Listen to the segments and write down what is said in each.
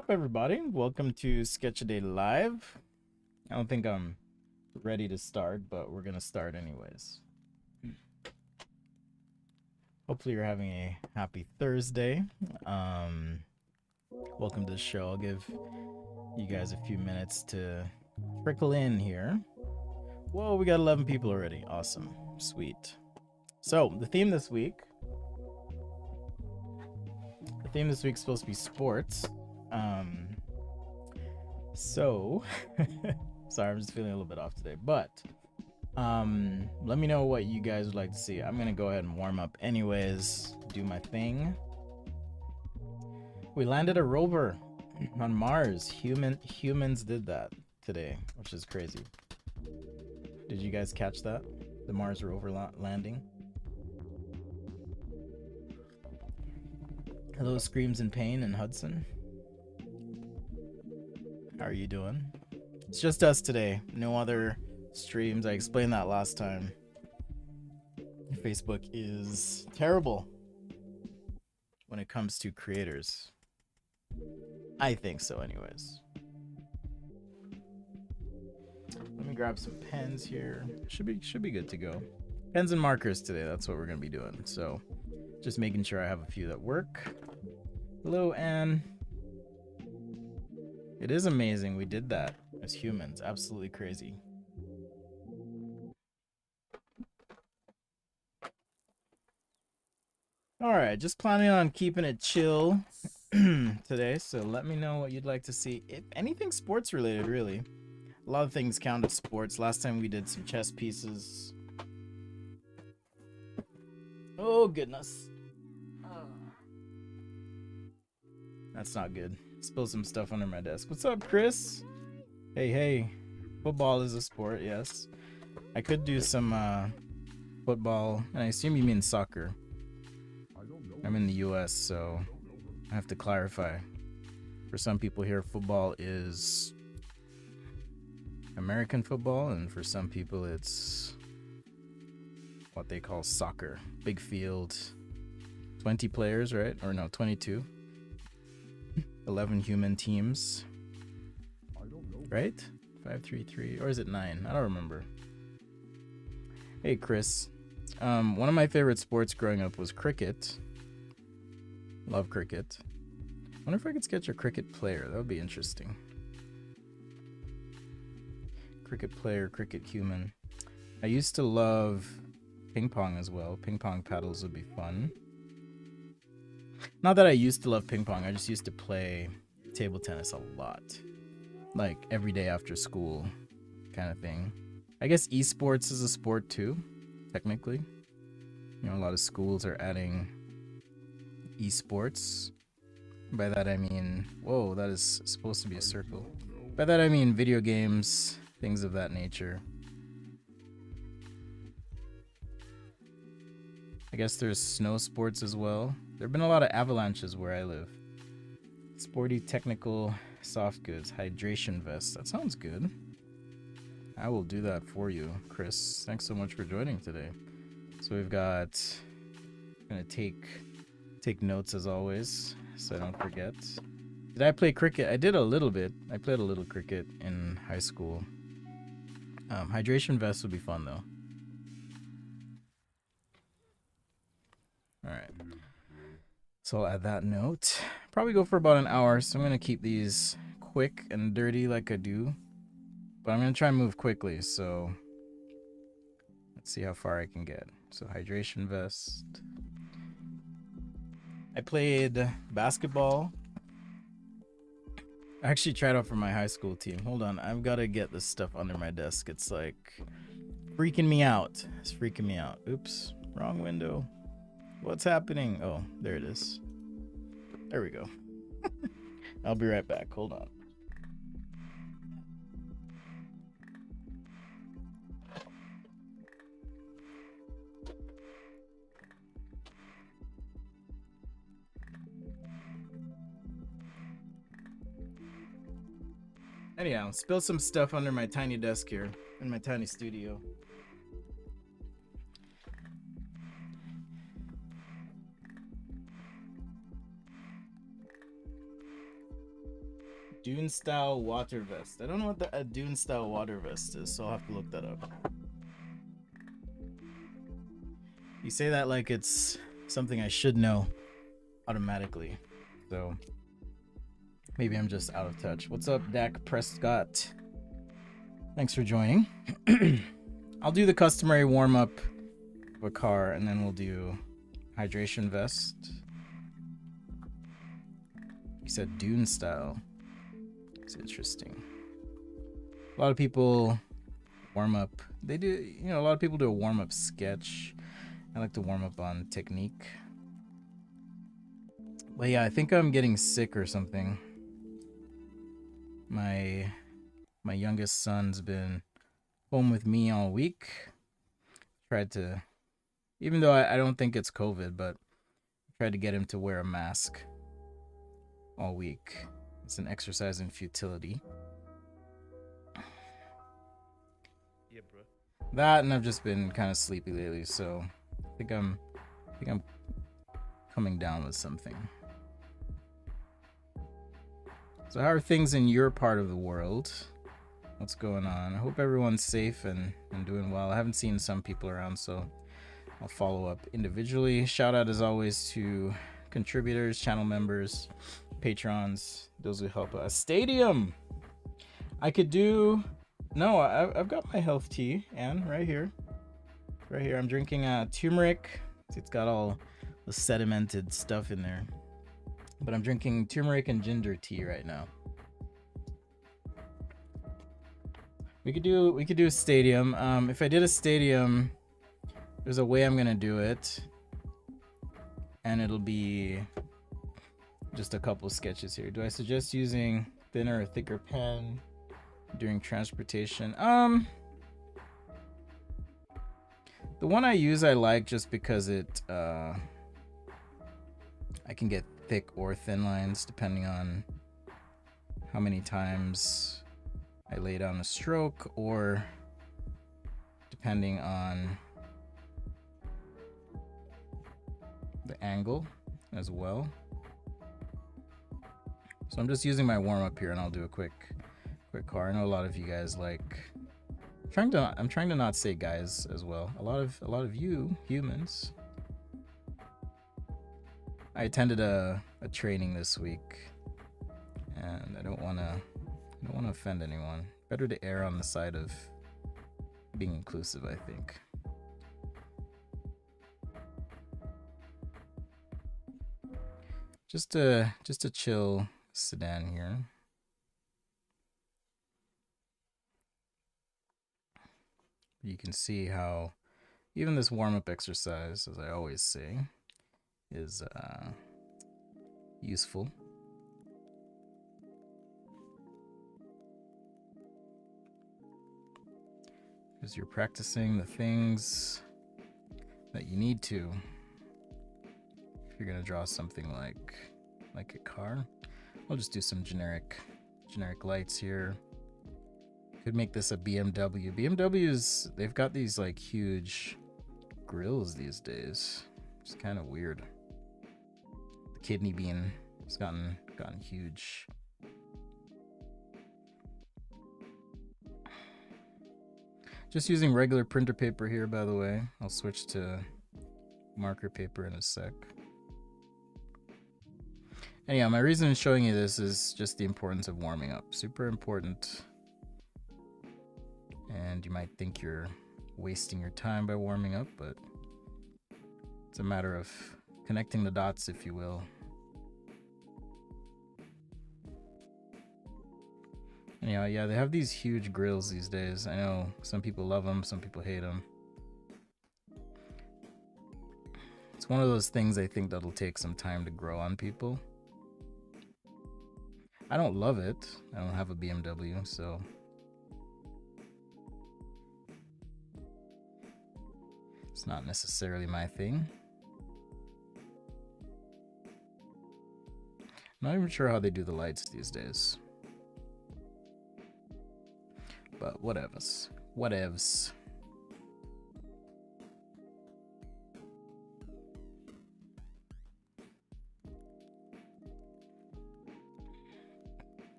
up, everybody? Welcome to Sketch a Day Live. I don't think I'm ready to start, but we're gonna start anyways. Hopefully you're having a happy Thursday. Welcome to the show. I'll give you guys a few minutes to trickle in here. Whoa, we got 11 people already. Awesome. Sweet. So, the theme this week is supposed to be sports. Sorry, I'm just feeling a little bit off today, but let me know what you guys would like to see. I'm gonna go ahead and warm up anyways, do my thing. We landed a rover on Mars. Humans did that today, which is crazy. Did you guys catch that? The Mars rover landing? Hello, Screams in Pain and Hudson. How are you doing? It's just us today. No other streams. I explained that last time. Facebook is terrible when it comes to creators. I think so anyways. Let me grab some pens here. Should be good to go. Pens and markers today. That's what we're going to be doing. So just making sure I have a few that work. Hello, Anne. It is amazing we did that as humans. Absolutely crazy. Alright, just planning on keeping it chill today, so let me know what you'd like to see. If anything sports related, really. A lot of things count as sports. Last time we did some chess pieces. Oh, goodness. That's not good. Spilled some stuff under my desk. What's up, Chris? Hey. Football is a sport, yes. I could do some football, and I assume you mean soccer. I'm in the US, so I have to clarify. For some people here, football is American football, and for some people it's what they call soccer. Big field, 20 players, right? Or no, 22. 11 human teams, right? 5-3-3, or is it 9? I don't remember. Hey, Chris. One of my favorite sports growing up was cricket. Love cricket. Wonder if I could sketch a cricket player. That would be interesting. Cricket player, cricket human. I used to love ping pong as well. Ping pong paddles would be fun. Not that I used to love ping pong. I just used to play table tennis a lot. Like every day after school kind of thing. I guess esports is a sport too, technically. You know, a lot of schools are adding esports. By that I mean, whoa, that is supposed to be a circle. By that I mean video games, things of that nature. I guess there's snow sports as well. There have been a lot of avalanches where I live. Sporty, technical, soft goods, hydration vest. That sounds good. I will do that for you, Chris. Thanks so much for joining today. So we've got, gonna take notes as always, so I don't forget. Did I play cricket? I did a little bit. I played a little cricket in high school. Hydration vest would be fun though. All right. So I'll add that note. Probably go for about an hour, so I'm going to keep these quick and dirty like I do. But I'm going to try and move quickly, so let's see how far I can get. So hydration vest. I played basketball. I actually tried out for my high school team. Hold on, I've got to get this stuff under my desk. It's like freaking me out. It's freaking me out. Oops, wrong window. What's happening? Oh, there it is. There we go. I'll be right back. Hold on. Anyhow, spill some stuff under my tiny desk here in my tiny studio. Dune style water vest. I don't know what a Dune style water vest is, so I'll have to look that up. You say that like it's something I should know automatically. So maybe I'm just out of touch. What's up, Dak Prescott? Thanks for joining. I'll do the customary warm up of a car, and then we'll do hydration vest. You said Dune style. It's interesting. A lot of people warm up. They do, you know, a lot of people do a warm up sketch. I like to warm up on technique. But yeah, I think I'm getting sick or something. My youngest son's been home with me all week. Tried to, even though I don't think it's COVID, but tried to get him to wear a mask all week. It's an exercise in futility. Yeah, bro. That, and I've just been kind of sleepy lately, so I think I'm coming down with something. So how are things in your part of the world? What's going on? I hope everyone's safe and doing well. I haven't seen some people around, so I'll follow up individually. Shout out as always to contributors, channel members, patrons, those who help us. Stadium! I could do... No, I've got my health tea, Anne, right here. Right here. I'm drinking turmeric. It's got all the sedimented stuff in there. But I'm drinking turmeric and ginger tea right now. We could do a stadium. If I did a stadium, there's a way I'm gonna do it. And it'll be just a couple sketches here. Do I suggest using thinner or thicker pen during transportation? The one I use I like just because it I can get thick or thin lines depending on how many times I lay down a stroke, or depending on the angle as well. So I'm just using my warm up here, and I'll do a quick car. I know a lot of you guys like I'm trying to not say guys as well. A lot of you humans. I attended a training this week, and I don't want to offend anyone. Better to err on the side of being inclusive, I think. Just a chill sedan here. You can see how even this warm-up exercise, as I always say, is useful. Because you're practicing the things that you need to if you're gonna draw something like a car. I'll just do some generic lights here. Could make this a BMW. BMWs, they've got these like huge grills these days. It's kind of weird. The kidney bean has gotten huge. Just using regular printer paper here, by the way. I'll switch to marker paper in a sec. Anyhow, my reason in showing you this is just the importance of warming up. Super important. And you might think you're wasting your time by warming up, but it's a matter of connecting the dots, if you will. Anyhow, yeah, they have these huge grills these days. I know some people love them, some people hate them. It's one of those things I think that'll take some time to grow on people. I don't love it. I don't have a BMW, so it's not necessarily my thing. I'm not even sure how they do the lights these days. But whatevs. Whatevs.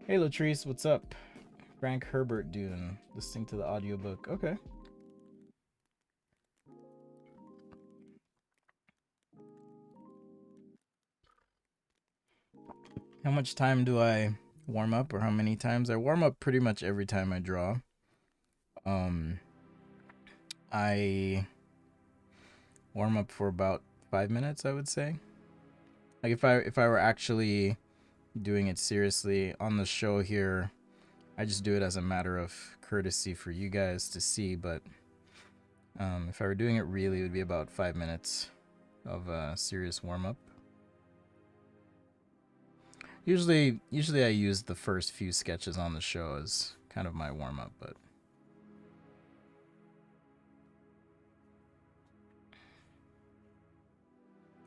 Hey Latrice, what's up? Frank Herbert Dune, listening to the audiobook. Okay. How much time do I warm up, or how many times? I warm up pretty much every time I draw. I warm up for about 5 minutes, I would say. Like if I were actually doing it seriously on the show here, I just do it as a matter of courtesy for you guys to see, but if I were doing it really, it would be about 5 minutes of serious warm-up. Usually I use the first few sketches on the show as kind of my warm-up, but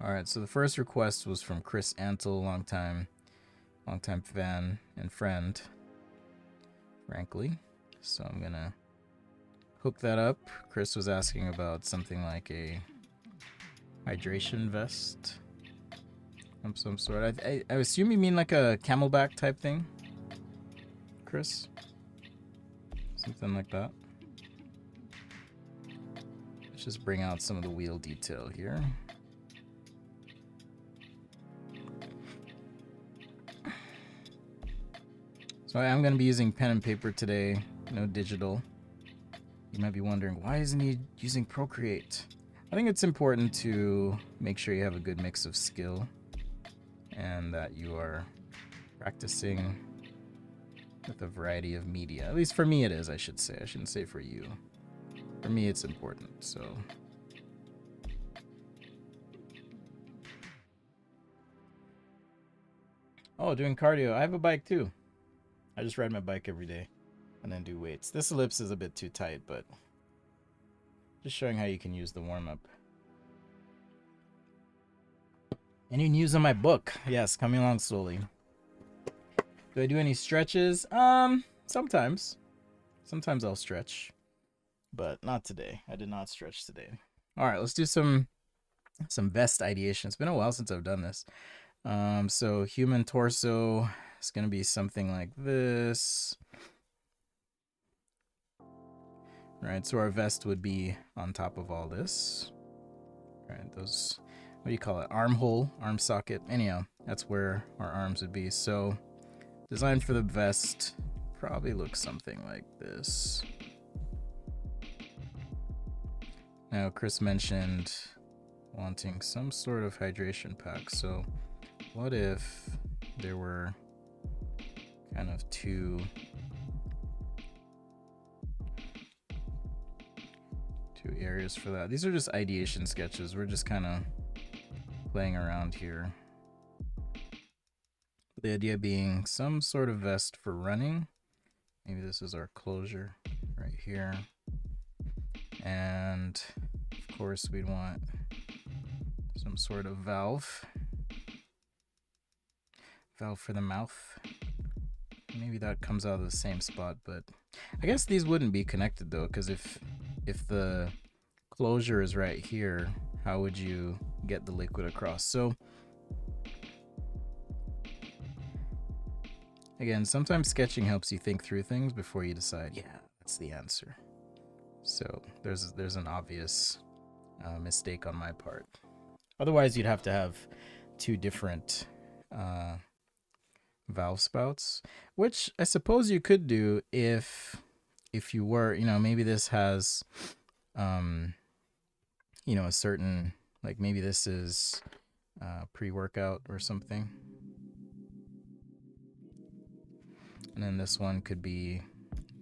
alright, so the first request was from Chris Antle, longtime fan and friend, frankly. So I'm gonna hook that up. Chris was asking about something like a hydration vest of some sort. I assume you mean like a camelback type thing, Chris? Something like that. Let's just bring out some of the wheel detail here. So I am going to be using pen and paper today, no digital. You might be wondering, why isn't he using Procreate? I think it's important to make sure you have a good mix of skill and that you are practicing with a variety of media. At least for me it is, I should say. I shouldn't say for you. For me it's important, so. Oh, doing cardio. I have a bike too. I just ride my bike every day and then do weights. This ellipse is a bit too tight, but just showing how you can use the warm-up. Any news on my book? Yes, coming along slowly. Do I do any stretches? Sometimes. Sometimes I'll stretch, but not today. I did not stretch today. All right, let's do some vest ideation. It's been a while since I've done this. So human torso. It's going to be something like this. Right, so our vest would be on top of all this. Right, those, what do you call it? Armhole, arm socket. Anyhow, that's where our arms would be. So, design for the vest probably looks something like this. Now, Chris mentioned wanting some sort of hydration pack. So, what if there were kind of two areas for that? These are just ideation sketches. We're just kind of playing around here. The idea being some sort of vest for running. Maybe this is our closure right here. And of course we'd want some sort of valve for the mouth. Maybe that comes out of the same spot, but I guess these wouldn't be connected though, because if the closure is right here, how would you get the liquid across? So again, sometimes sketching helps you think through things before you decide, yeah, that's the answer. So there's an obvious mistake on my part. Otherwise, you'd have to have two different valve spouts, which I suppose you could do if you were, maybe this has a certain, like maybe this is pre-workout or something, and then this one could be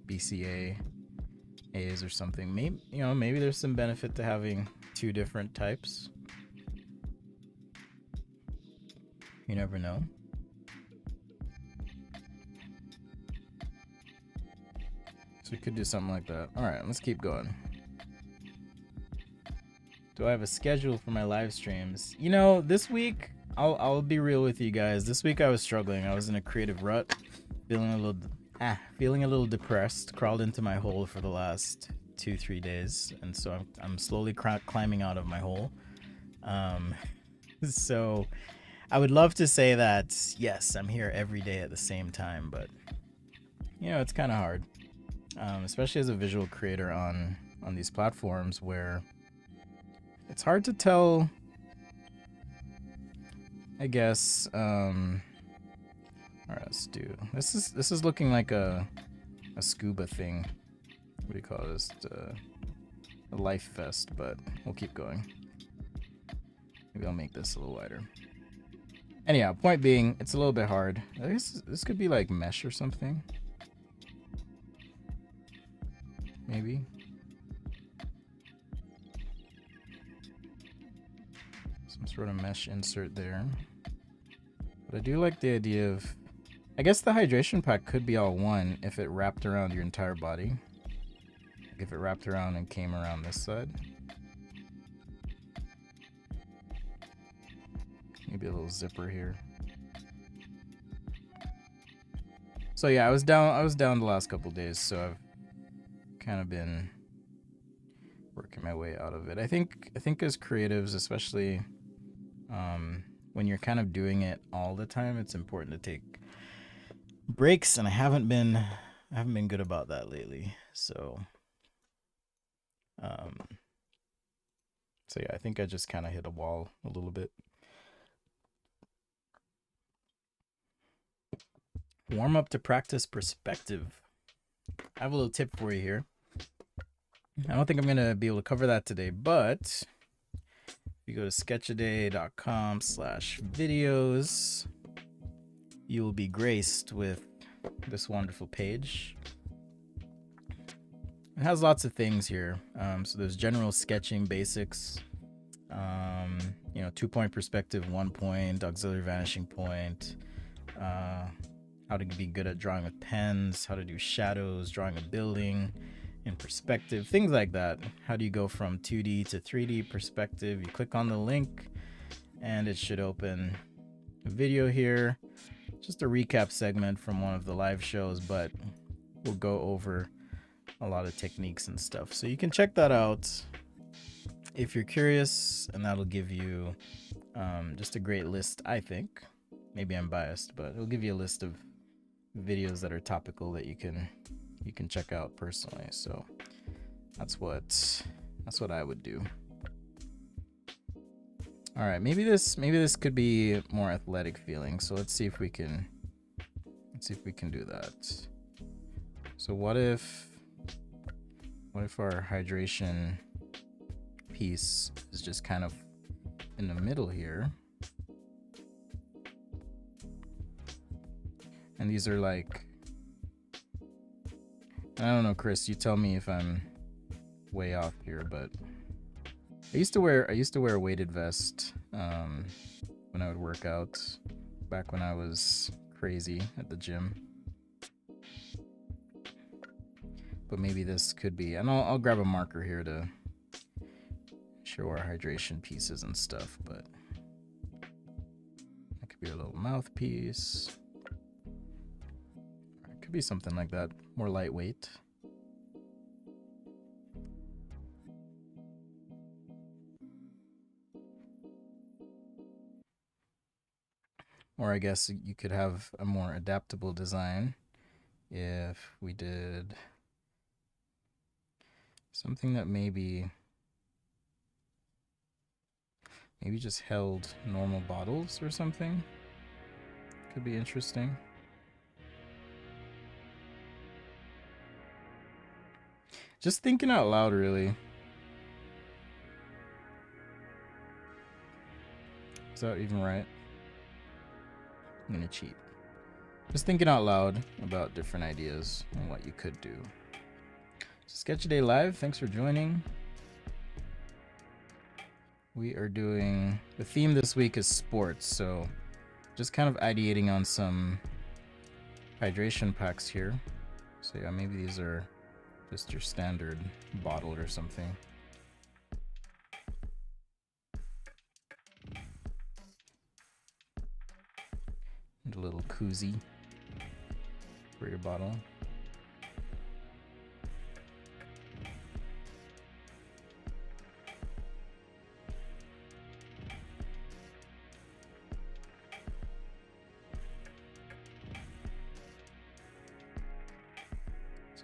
BCA A's or something. Maybe there's some benefit to having two different types. You never know. So we could do something like that. All right, let's keep going. Do I have a schedule for my live streams? This week, I'll be real with you guys. This week I was struggling. I was in a creative rut, feeling a little depressed. Crawled into my hole for the last 2-3 days, and so I'm slowly climbing out of my hole. So I would love to say that, yes, I'm here every day at the same time, but it's kind of hard, especially as a visual creator on these platforms where it's hard to tell, I guess. All right, let's do this. Is looking like a scuba thing. What do you call this? A life vest, but we'll keep going. Maybe I'll make this a little wider. Anyhow, point being, it's a little bit hard. I guess this could be like mesh or something. Maybe. Some sort of mesh insert there. But I do like the idea of... I guess the hydration pack could be all one if it wrapped around your entire body. Like if it wrapped around and came around this side. Maybe a little zipper here. So yeah, I was down the last couple days, so I've kind of been working my way out of it. I think as creatives, especially when you're kind of doing it all the time, it's important to take breaks, and I haven't been good about that lately. So yeah, I think I just kind of hit a wall a little bit. Warm up to practice perspective. I have a little tip for you here. I don't think I'm going to be able to cover that today, but if you go to sketchaday.com/videos, you will be graced with this wonderful page. It has lots of things here. So there's general sketching basics, 2-point perspective, 1-point, auxiliary vanishing point, how to be good at drawing with pens, how to do shadows, drawing a building in perspective, things like that. How do you go from 2D to 3D perspective? You click on the link and it should open a video here. Just a recap segment from one of the live shows, but we'll go over a lot of techniques and stuff. So you can check that out if you're curious, and that'll give you just a great list, I think. Maybe I'm biased, but it'll give you a list of videos that are topical that you can check out personally. So that's what I would do. All right, maybe this could be more athletic feeling. So let's see if we can do that. So what if our hydration piece is just kind of in the middle here? And these are like, I don't know, Chris, you tell me if I'm way off here, but I used to wear a weighted vest when I would work out back when I was crazy at the gym. But maybe this could be, and I'll grab a marker here to show our hydration pieces and stuff, but that could be a little mouthpiece. It could be something like that, more lightweight. Or I guess you could have a more adaptable design if we did something that maybe just held normal bottles or something. Could be interesting. Just thinking out loud, really. Is that even right? I'm gonna cheat. Just thinking out loud about different ideas and what you could do. Sketch Day Live, thanks for joining. We are doing, the theme this week is sports, so just kind of ideating on some hydration packs here. So yeah, maybe these are just your standard bottle or something. And a little koozie for your bottle.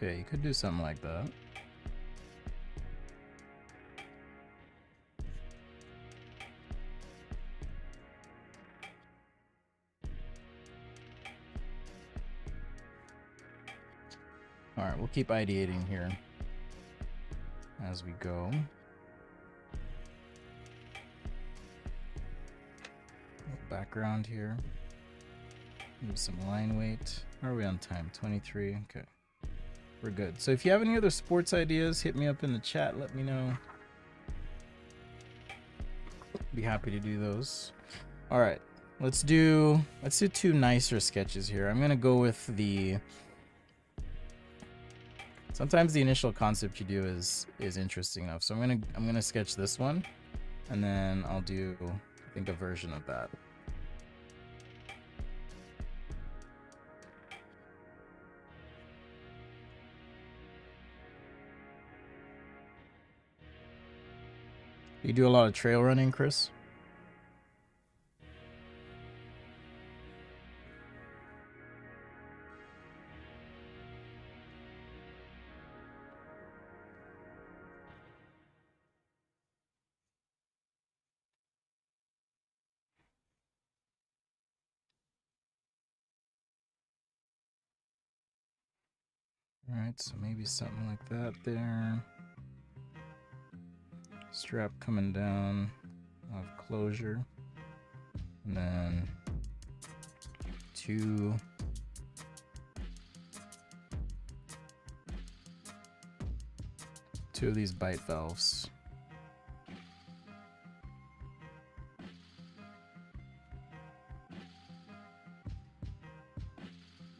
Okay, you could do something like that. Alright, we'll keep ideating here as we go. Background here. Use some line weight. How are we on time? 23. Okay. We're good. So if you have any other sports ideas, hit me up in the chat. Let me know. Be happy to do those. All right. Let's do two nicer sketches here. I'm going to go with the sometimes the initial concept you do is interesting enough. So I'm going to sketch this one and then I'll do I think a version of that. You do a lot of trail running, Chris? All right, so maybe something like that there. Strap coming down, of closure, and then two of these bite valves.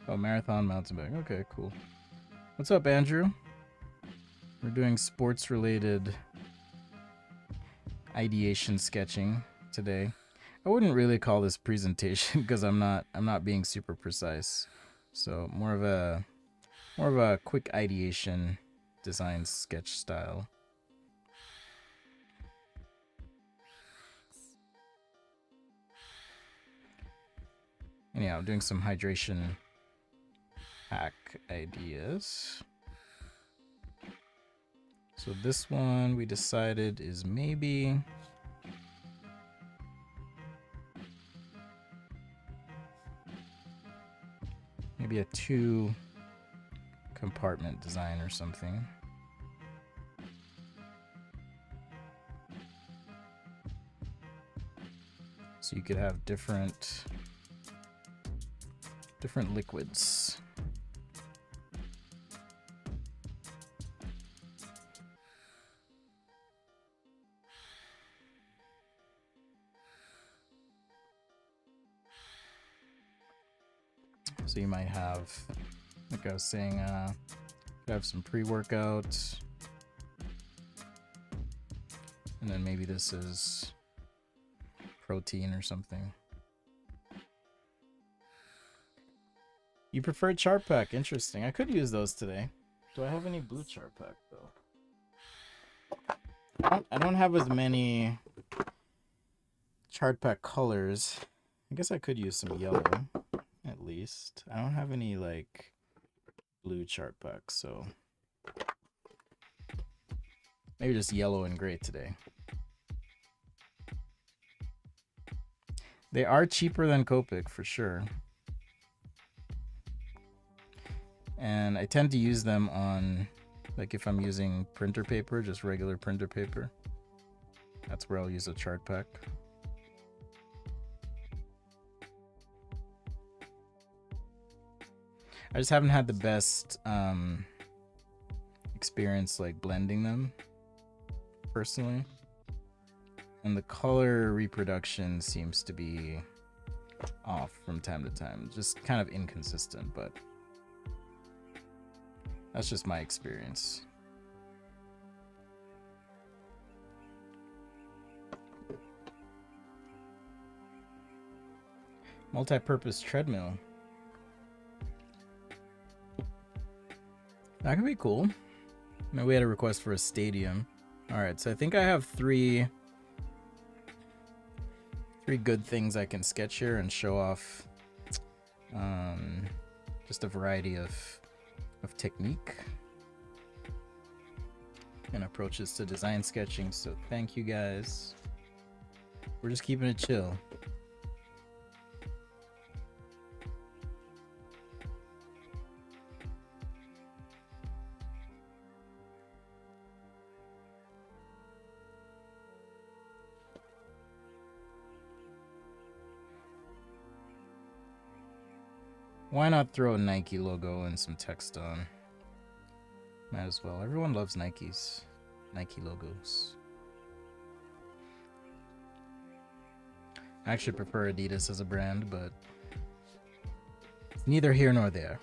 Oh, marathon mountain bike. Okay, cool. What's up, Andrew? We're doing sports related ideation sketching today. I wouldn't really call this presentation because I'm not being super precise. So more of a quick ideation design sketch style. Anyhow, doing some hydration hack ideas. So this one we decided is maybe a 2 compartment design or something. So you could have different liquids. So you might have, like I was saying, you have some pre-workout, and then maybe this is protein or something. You prefer chart pack? Interesting. I could use those today. Do I have any blue chart pack though? I don't have as many chart pack colors. I guess I could use some yellow. At least I don't have any like blue chart packs, so maybe just yellow and gray today. They are cheaper than Copic for sure, and I tend to use them on, like, if I'm using printer paper, just regular printer paper, that's where I'll use a chart pack. I just haven't had the best experience like blending them personally, and the color reproduction seems to be off from time to time, just kind of inconsistent, but that's just my experience. Multi-purpose treadmill. That could be cool. I mean, we had a request for a stadium. All right, so I think I have three good things I can sketch here and show off just a variety of of technique and approaches to design sketching. So thank you guys. We're just keeping it chill. Why not throw a Nike logo and some text on? Might as well. Everyone loves Nikes. Nike logos. I actually prefer Adidas as a brand, but it's neither here nor there.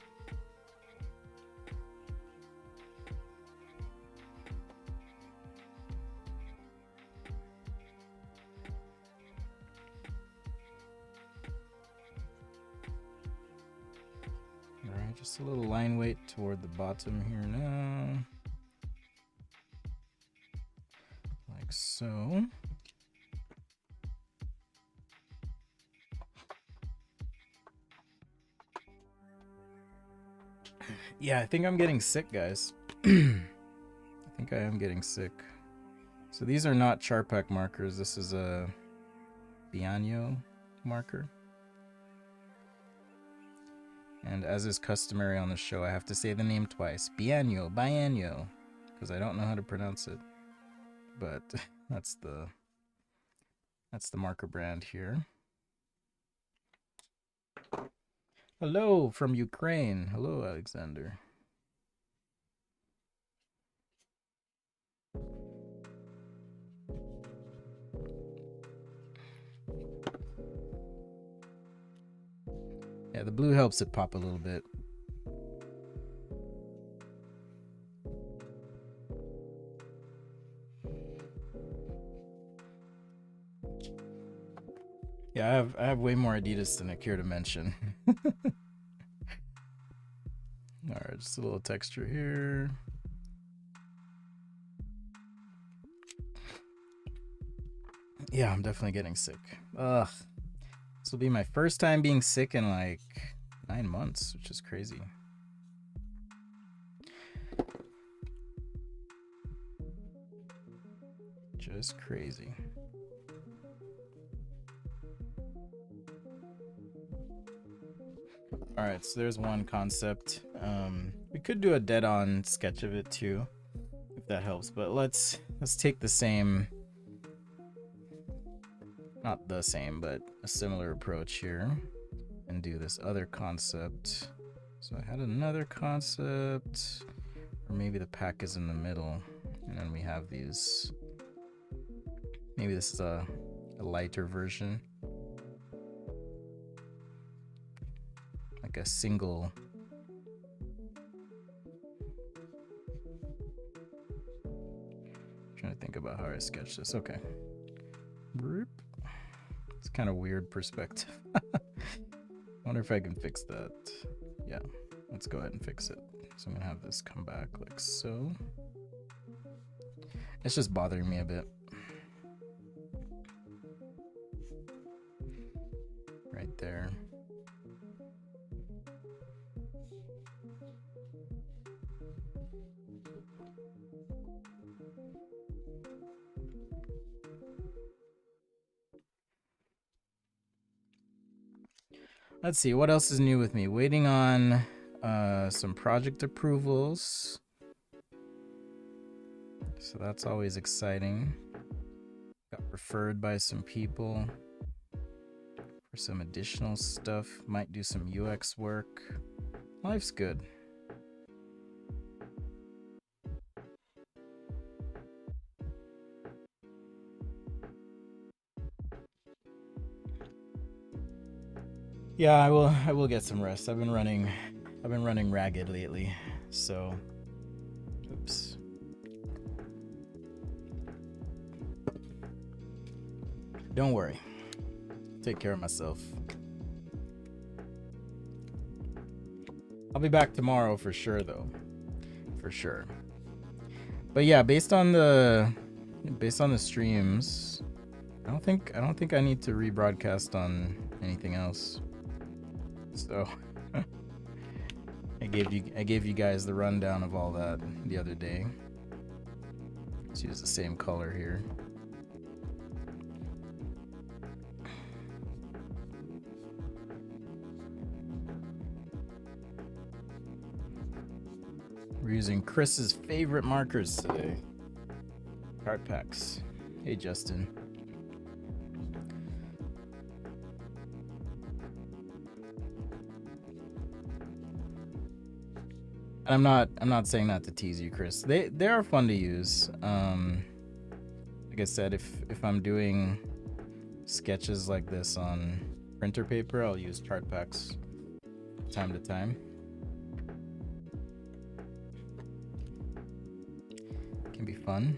Alright, just a little line weight toward the bottom here now. Like so. Yeah, I think I'm getting sick, guys. I think I am getting sick. So these are not Charpak markers. This is a Bianyo marker. And as is customary on the show, I have to say the name twice. Bianyo, because I don't know how to pronounce it. But that's the marker brand here. Hello from Ukraine. Hello, Alexander. Yeah, the blue helps it pop a little bit. Yeah, I have way more Adidas than I care to mention. Alright, just a little texture here. Yeah, I'm definitely getting sick. Ugh. This will be my first time being sick in like 9 months, which is crazy. Just crazy. Alright, so there's one concept. We could do a dead-on sketch of it too, if that helps. But let's take the same, not the same, but a similar approach here, and do this other concept. So I had another concept, or maybe the pack is in the middle, and then we have these. Maybe this is a lighter version. Like a single. Trying to think about how I sketch this. Okay. It's kind of weird perspective. Wonder if I can fix that. Yeah, let's go ahead and fix it. So I'm gonna have this come back like so. It's just bothering me a bit. Right there. Let's see, what else is new with me? Waiting on some project approvals. So that's always exciting. Got referred by some people for some additional stuff. Might do some UX work. Life's good. Yeah, I will get some rest. I've been running ragged lately. So oops. Don't worry. Take care of myself. I'll be back tomorrow for sure though. For sure. But yeah, based on the streams, I don't think I need to rebroadcast on anything else. So I I gave you guys the rundown of all that the other day. Let's use the same color here. We're using Chris's favorite markers today. Card packs. Hey Justin. I'm not saying that to tease you, Chris. They are fun to use. Like I said, if I'm doing sketches like this on printer paper, I'll use chart packs time to time. Can be fun.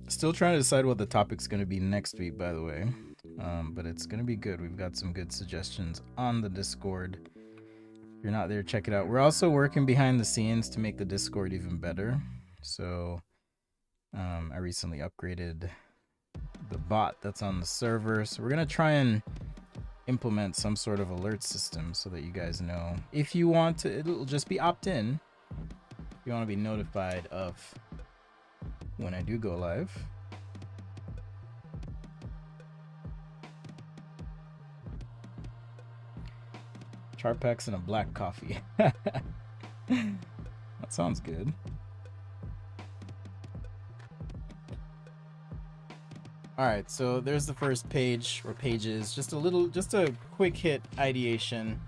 Still trying to decide what the topic's going to be next week, by the way. But it's going to be good. We've got some good suggestions on the Discord. If you're not there, check it out. We're also working behind the scenes to make the Discord even better. So I recently upgraded the bot that's on the server. So we're going to try and implement some sort of alert system so that you guys know. If you want to, it'll just be opt-in. If you want to be notified of when I do go live. Chart packs and a black coffee. That sounds good. All right, so there's the first page or pages. Just a quick hit ideation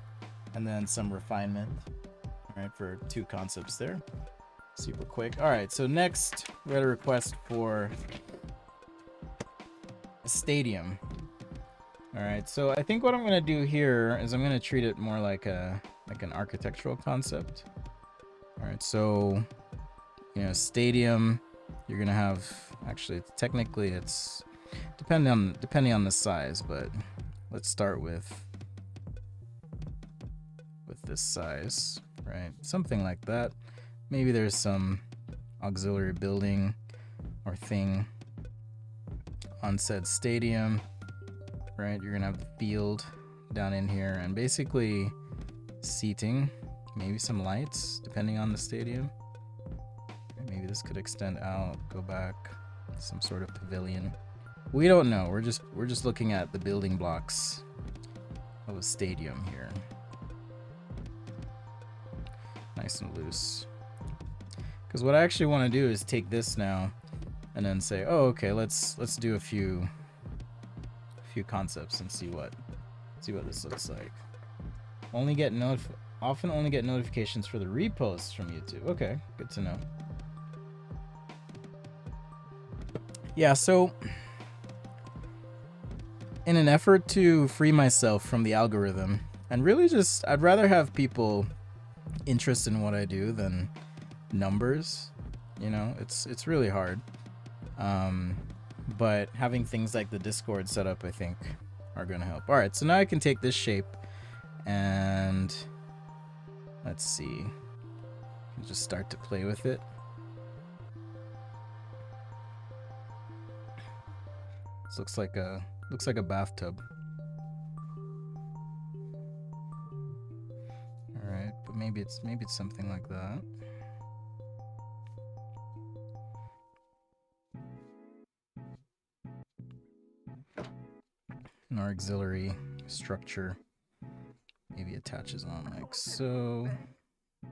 and then some refinement. All right, for 2 concepts there. Super quick. All right, so next we had a request for a stadium. All right, so I think what I'm gonna do here is I'm gonna treat it more like an architectural concept. All right, so stadium, you're gonna have, actually technically it's depending on the size, but let's start with this size, right? Something like that. Maybe there's some auxiliary building or thing on said stadium, right? You're gonna have the field down in here and basically seating, maybe some lights depending on the stadium. Maybe this could extend out, go back, some sort of pavilion. We don't know. We're just looking at the building blocks of a stadium here. Nice and loose. Because what I actually want to do is take this now and then say, oh, okay, let's do a few concepts and see what this looks like. Often only get notifications for the reposts from YouTube. Okay, good to know. Yeah, so in an effort to free myself from the algorithm and really I'd rather have people interested in what I do than numbers. It's really hard. But having things like the Discord set up, I think, are going to help. All right, so now I can take this shape and let's see. Just start to play with it. This looks like a bathtub. All right, but maybe it's something like that. An auxiliary structure maybe attaches on like so.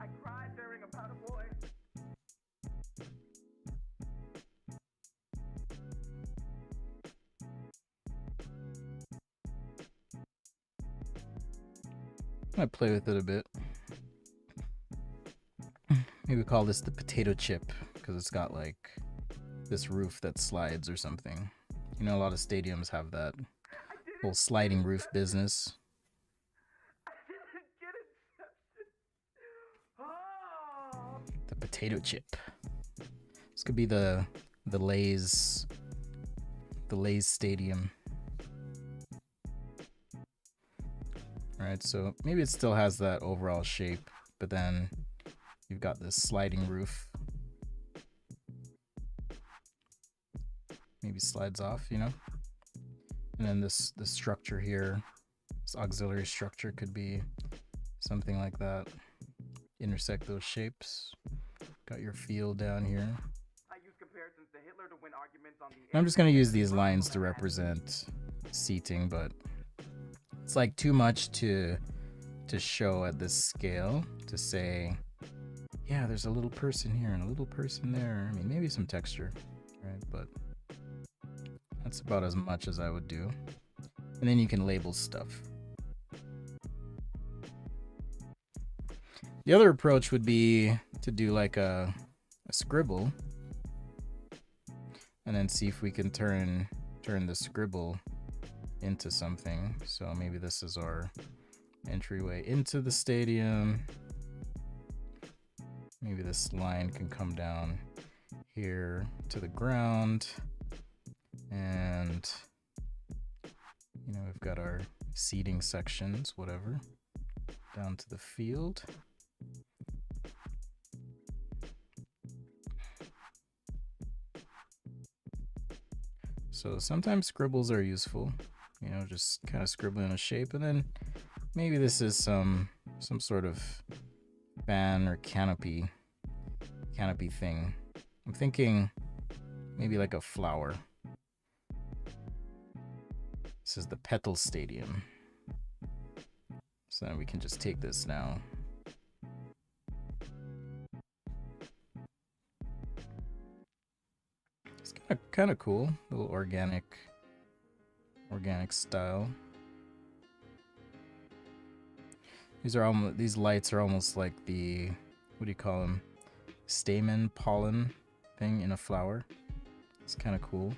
I cried during a powder boy. I play with it a bit. Maybe call this the potato chip because it's got like this roof that slides or something. A lot of stadiums have that whole sliding roof business. The potato chip. This could be the Lay's stadium. Alright, so maybe it still has that overall shape, but then you've got this sliding roof. Maybe slides off, you know? And then this structure here, this auxiliary structure could be something like that. Intersect those shapes. Got your field down here. And I'm just going to use these lines to represent seating, but it's like too much to show at this scale to say, yeah, there's a little person here and a little person there. I mean, maybe some texture, right? But that's about as much as I would do. And then you can label stuff. The other approach would be to do like a scribble and then see if we can turn the scribble into something. So maybe this is our entryway into the stadium. Maybe this line can come down here to the ground. And, you know, we've got our seating sections, whatever, down to the field. So sometimes scribbles are useful, you know, just kind of scribbling a shape, and then maybe this is some sort of fan or canopy thing. I'm thinking maybe like a flower. This is the Petal Stadium. So we can just take this now. It's kind of cool, a little organic style. These lights are almost like the, what do you call them? Stamen pollen thing in a flower. It's kind of cool.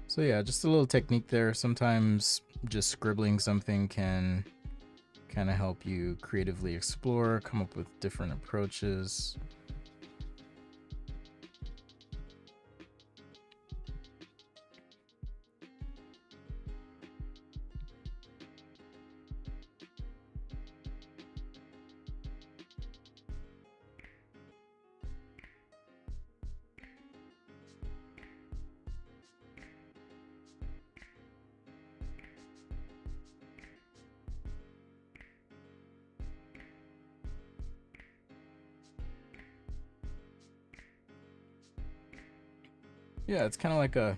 So yeah, just a little technique there. Sometimes just scribbling something can kind of help you creatively explore, come up with different approaches. Yeah, it's kind of like a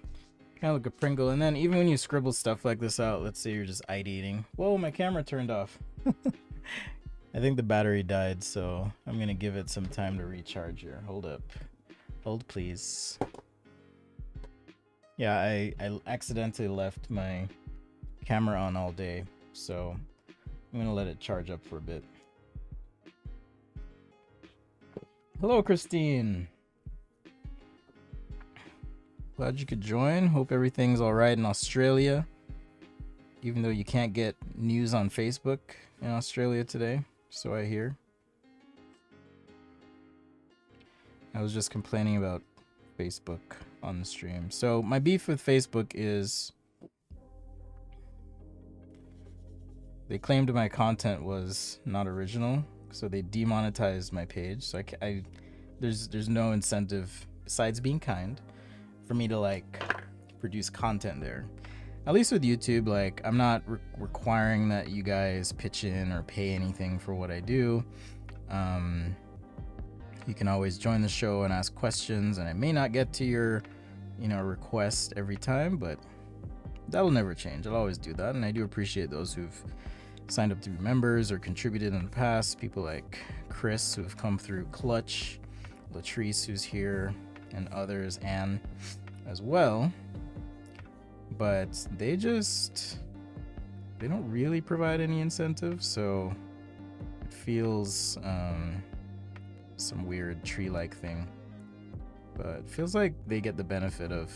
Pringle. And then even when you scribble stuff like this out, let's say you're just eating. Whoa, my camera turned off. I think the battery died, so I'm gonna give it some time to recharge here. Hold up. Hold please. Yeah, I accidentally left my camera on all day, so I'm gonna let it charge up for a bit. Hello, Christine. Glad you could join. Hope everything's all right in Australia, even though you can't get news on Facebook in Australia today, so I hear. I was just complaining about Facebook on the stream. So my beef with Facebook is they claimed my content was not original, so they demonetized my page. So there's no incentive besides being kind for me to like produce content there. At least with YouTube, like I'm not requiring that you guys pitch in or pay anything for what I do. You can always join the show and ask questions, and I may not get to your, request every time, but that'll never change. I'll always do that, and I do appreciate those who've signed up to be members or contributed in the past. People like Chris who've come through Clutch, Latrice who's here, and others, Anne as well. But they don't really provide any incentive, so it feels some weird tree-like thing. But it feels like they get the benefit of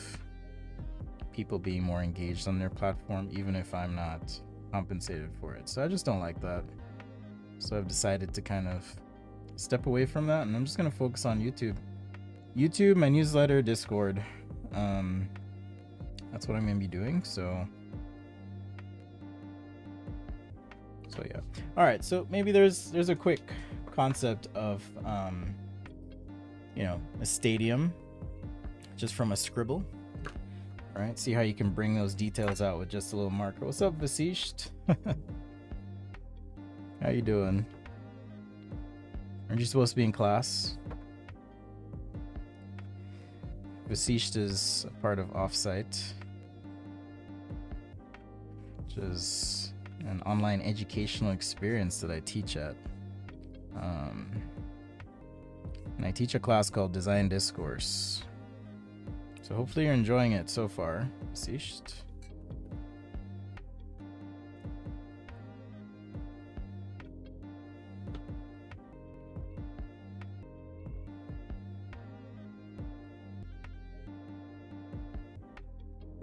people being more engaged on their platform, even if I'm not compensated for it. So I just don't like that. So I've decided to kind of step away from that, and I'm just gonna focus on YouTube. YouTube, my newsletter, Discord. That's what I'm gonna be doing. So yeah. All right. So maybe there's a quick concept of a stadium just from a scribble. All right. See how you can bring those details out with just a little marker. What's up, Vasisht? How you doing? Aren't you supposed to be in class? Vasisht is a part of Offsite, which is an online educational experience that I teach at. And I teach a class called Design Discourse. So hopefully you're enjoying it so far, Vasisht.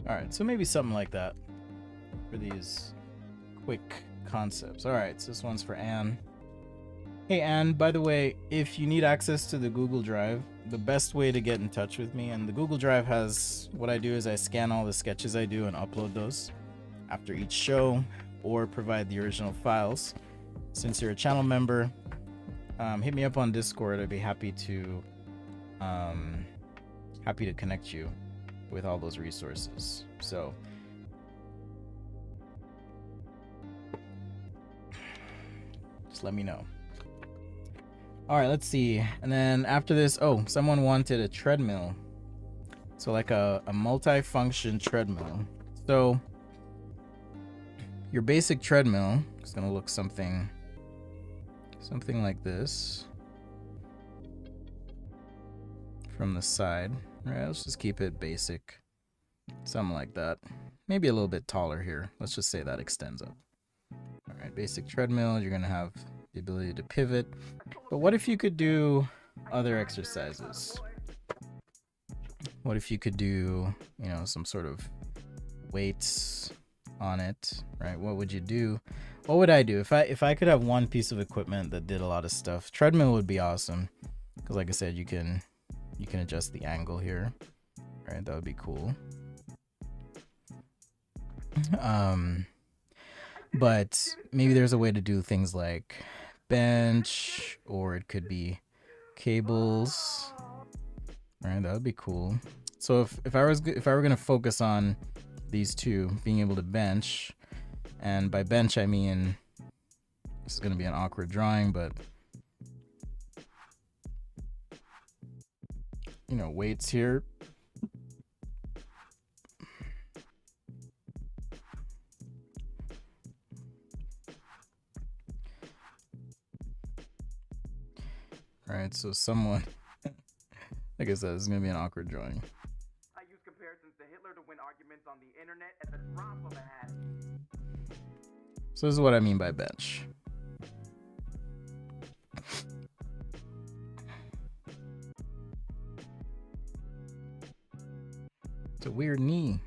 All right, so maybe something like that for these quick concepts. All right, so this one's for Anne. Hey, Anne, by the way, if you need access to the Google Drive, the best way to get in touch with me, and the Google Drive has, what I do is I scan all the sketches I do and upload those after each show, or provide the original files. Since you're a channel member, hit me up on Discord. I'd be happy to connect you with all those resources. So just let me know. All right, let's see. And then after this, someone wanted a treadmill. So like a multi-function treadmill. So your basic treadmill is gonna look something like this from the side. All right, let's just keep it basic. Something like that. Maybe a little bit taller here. Let's just say that extends up. All right, basic treadmill. You're gonna have the ability to pivot. But what if you could do other exercises? What if you could do, some sort of weights on it, right? What would you do? What would I do? If I could have one piece of equipment that did a lot of stuff, treadmill would be awesome. Because like I said, you can adjust the angle here. All right, that would be cool. But maybe there's a way to do things like bench, or it could be cables. All right, that would be cool. So if I were gonna focus on these two, being able to bench, and by bench I mean, this is gonna be an awkward drawing, but weights here. All right, so someone, like I said, this is gonna be an awkward drawing. I use comparisons to Hitler to win arguments on the internet at the drop of a hat. So this is what I mean by bench. It's a weird knee.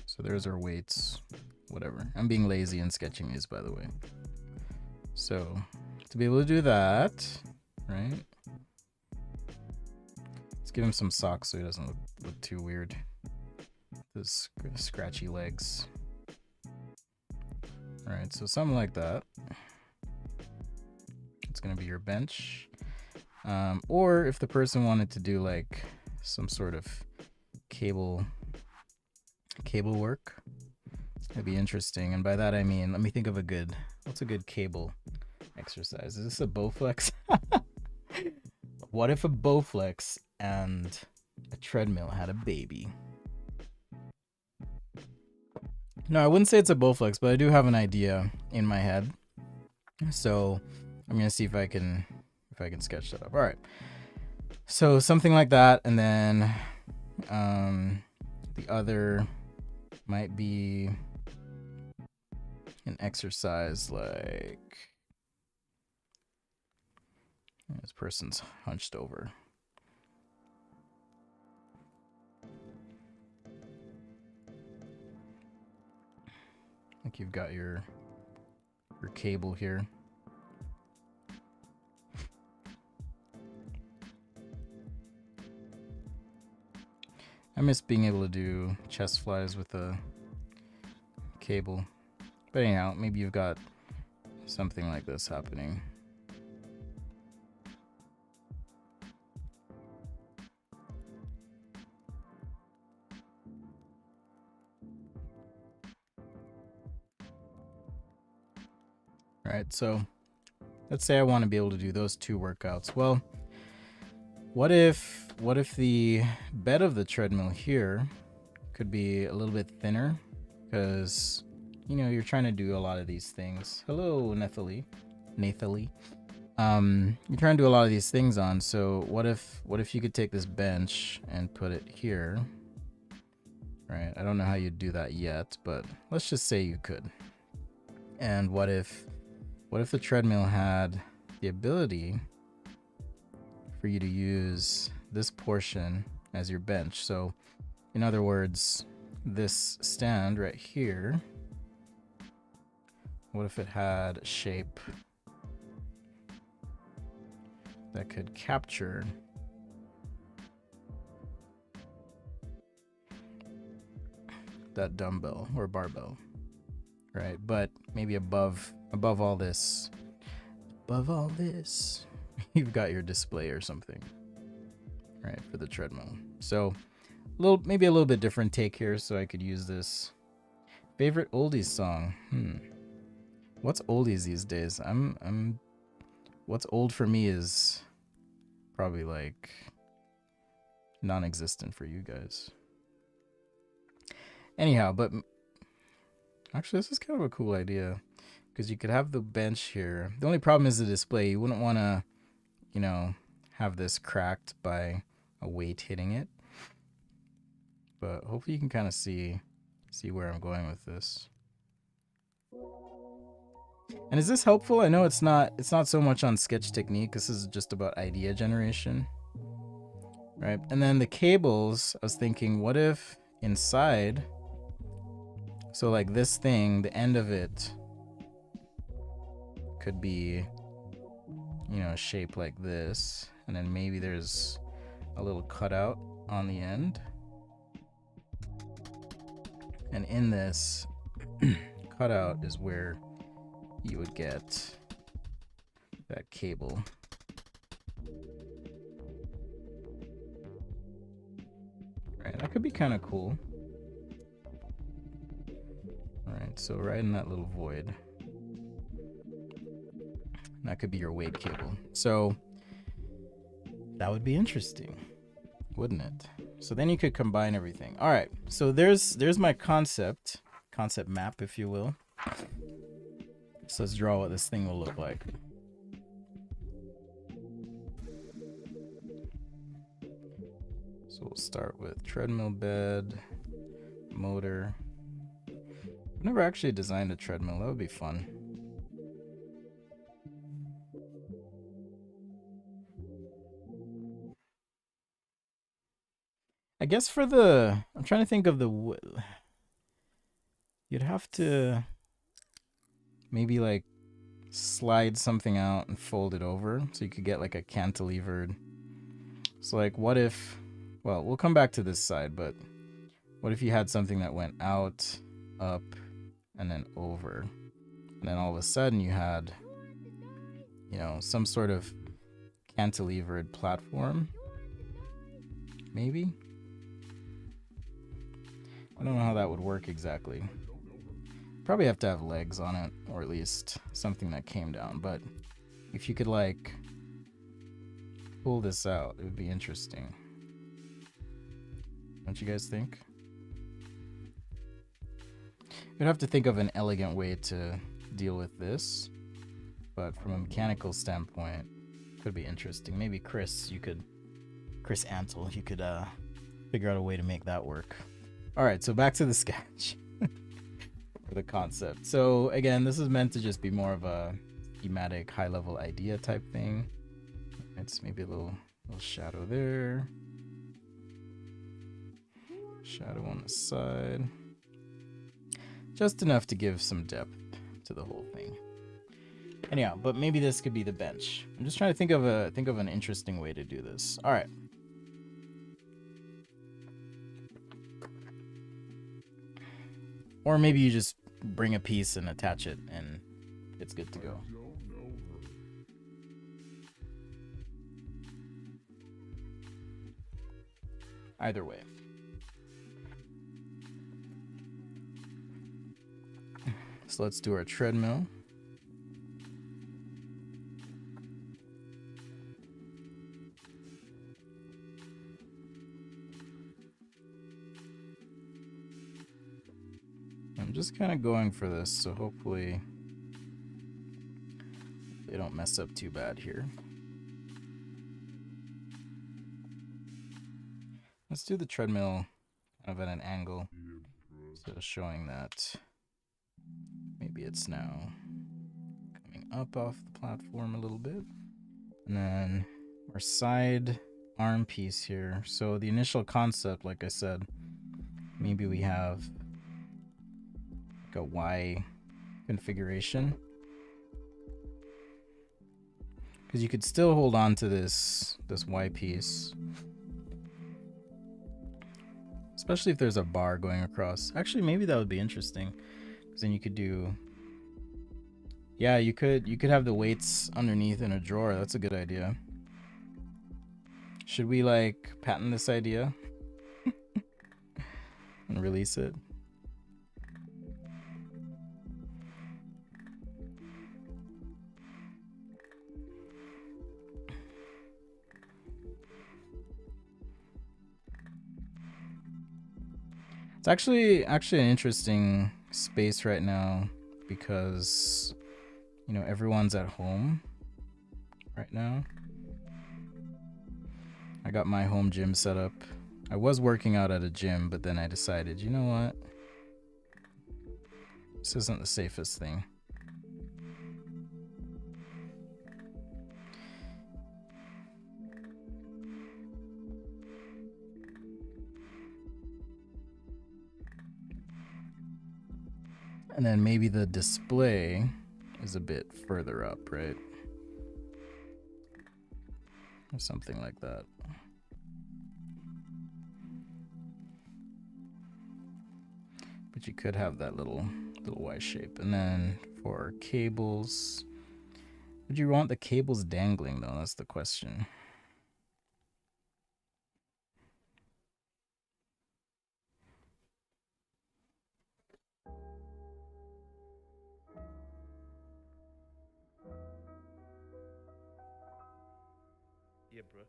So there's our weights, whatever. I'm being lazy and sketching these, by the way. So to be able to do that, right? Let's give him some socks so he doesn't look too weird. Those scratchy legs. All right, so something like that. It's gonna be your bench. Or if the person wanted to do like some sort of cable work, it'd be interesting. And by that I mean, let me think of what's a good cable exercise? Is this a Bowflex? What if a Bowflex and a treadmill had a baby? No, I wouldn't say it's a Bowflex, but I do have an idea in my head. So I'm gonna see if I can sketch that up. All right. So something like that, and then the other might be an exercise like this person's hunched over. Like you've got your cable here. I miss being able to do chest flies with a cable. But anyhow, maybe you've got something like this happening. Alright, so let's say I want to be able to do those two workouts. Well, what if the bed of the treadmill here could be a little bit thinner? Because, you know, you're trying to do a lot of these things. Hello, Nathalie. You're trying to do a lot of these things on, so what if you could take this bench and put it here? Right, I don't know how you'd do that yet, but let's just say you could. And what if the treadmill had the ability for you to use this portion as your bench? So, in other words, this stand right here, what if it had a shape that could capture that dumbbell or barbell, right? But maybe above all this, you've got your display or something, right, for the treadmill. So maybe a little bit different take here. So I could use this favorite oldies song. What's oldies these days? What's old for me is probably like non-existent for you guys. Anyhow, but actually this is kind of a cool idea because you could have the bench here. The only problem is the display. You wouldn't want to, you know, have this cracked by a weight hitting it. But hopefully you can kind of see where I'm going with this. And is this helpful? I know it's not so much on sketch technique. This is just about idea generation. Right? And then the cables, I was thinking, what if inside, so like this thing, the end of it could be, you know, shaped like this, and then maybe there's a little cutout on the end. And in this cutout is where you would get that cable. Right, that could be kind of cool. Alright, so right in that little void. That could be your weight cable. So that would be interesting, wouldn't it? So then you could combine everything. Alright, so there's my concept map, if you will. So let's draw what this thing will look like. So we'll start with treadmill bed, motor. I've never actually designed a treadmill. That would be fun. I guess for the, I'm trying to think of the, you'd have to maybe like slide something out and fold it over so you could get like a cantilevered. So like what if, well, we'll come back to this side, but what if you had something that went out, up, and then over, and then all of a sudden you had, you know, some sort of cantilevered platform, maybe? I don't know how that would work exactly. Probably have to have legs on it, or at least something that came down, but if you could like pull this out, it would be interesting. Don't you guys think? You'd have to think of an elegant way to deal with this, but from a mechanical standpoint, it could be interesting. Maybe Chris Antle, you could figure out a way to make that work. All right, so back to the sketch. For the concept. So again, this is meant to just be more of a thematic, high-level idea type thing. It's maybe a little shadow there. Shadow on the side. Just enough to give some depth to the whole thing. Anyhow, but maybe this could be the bench. I'm just trying to think of an interesting way to do this. All right. Or maybe you just bring a piece and attach it and it's good to go. Either way. So let's do our treadmill. I'm just kind of going for this, so hopefully they don't mess up too bad here. Let's do the treadmill kind of at an angle, so showing that maybe it's now coming up off the platform a little bit. And then our side arm piece here. So the initial concept, like I said, maybe we have like a Y configuration. Because you could still hold on to this Y piece. Especially if there's a bar going across. Actually, maybe that would be interesting. Because then you could do... Yeah, you could have the weights underneath in a drawer. That's a good idea. Should we, like, patent this idea? And release it? It's actually an interesting space right now because, you know, everyone's at home right now. I got my home gym set up. I was working out at a gym, but then I decided, you know what? This isn't the safest thing. And then maybe the display is a bit further up, right? Or something like that. But you could have that little Y shape. And then for cables, would you want the cables dangling though? That's the question. Yeah, bro.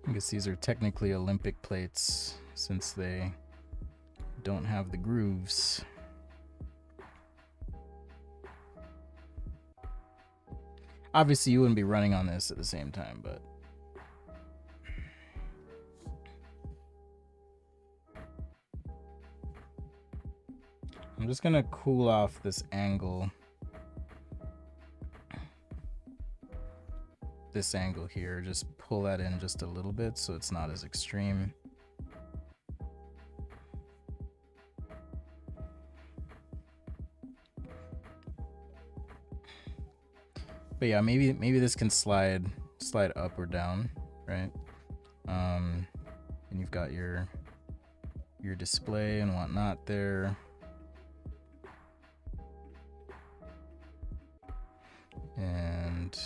I guess these are technically Olympic plates since they don't have the grooves. Obviously, you wouldn't be running on this at the same time, but... I'm just gonna cool off this angle. This angle here, just pull that in just a little bit so it's not as extreme. But yeah, maybe this can slide up or down, right? And you've got your display and whatnot there. And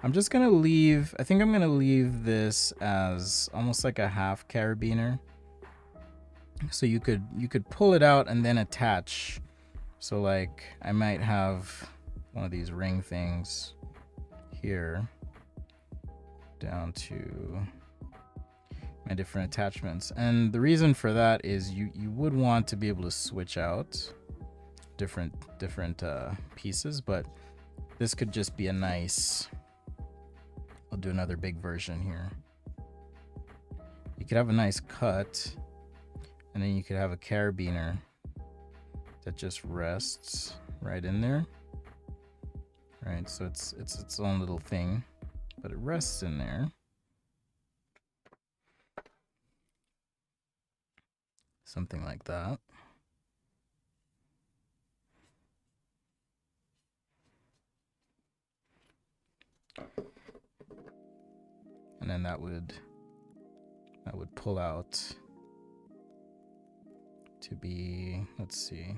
I'm just gonna leave, I think I'm gonna leave this as almost like a half carabiner. So you could pull it out and then attach. So like I might have one of these ring things here down to my different attachments. And the reason for that is you would want to be able to switch out different pieces, but this could just be a nice I'll do another big version here. You could have a nice cut, and then you could have a carabiner that just rests right in there. Right, so it's its own little thing, but it rests in there. Something like that. And then that would pull out to be, let's see,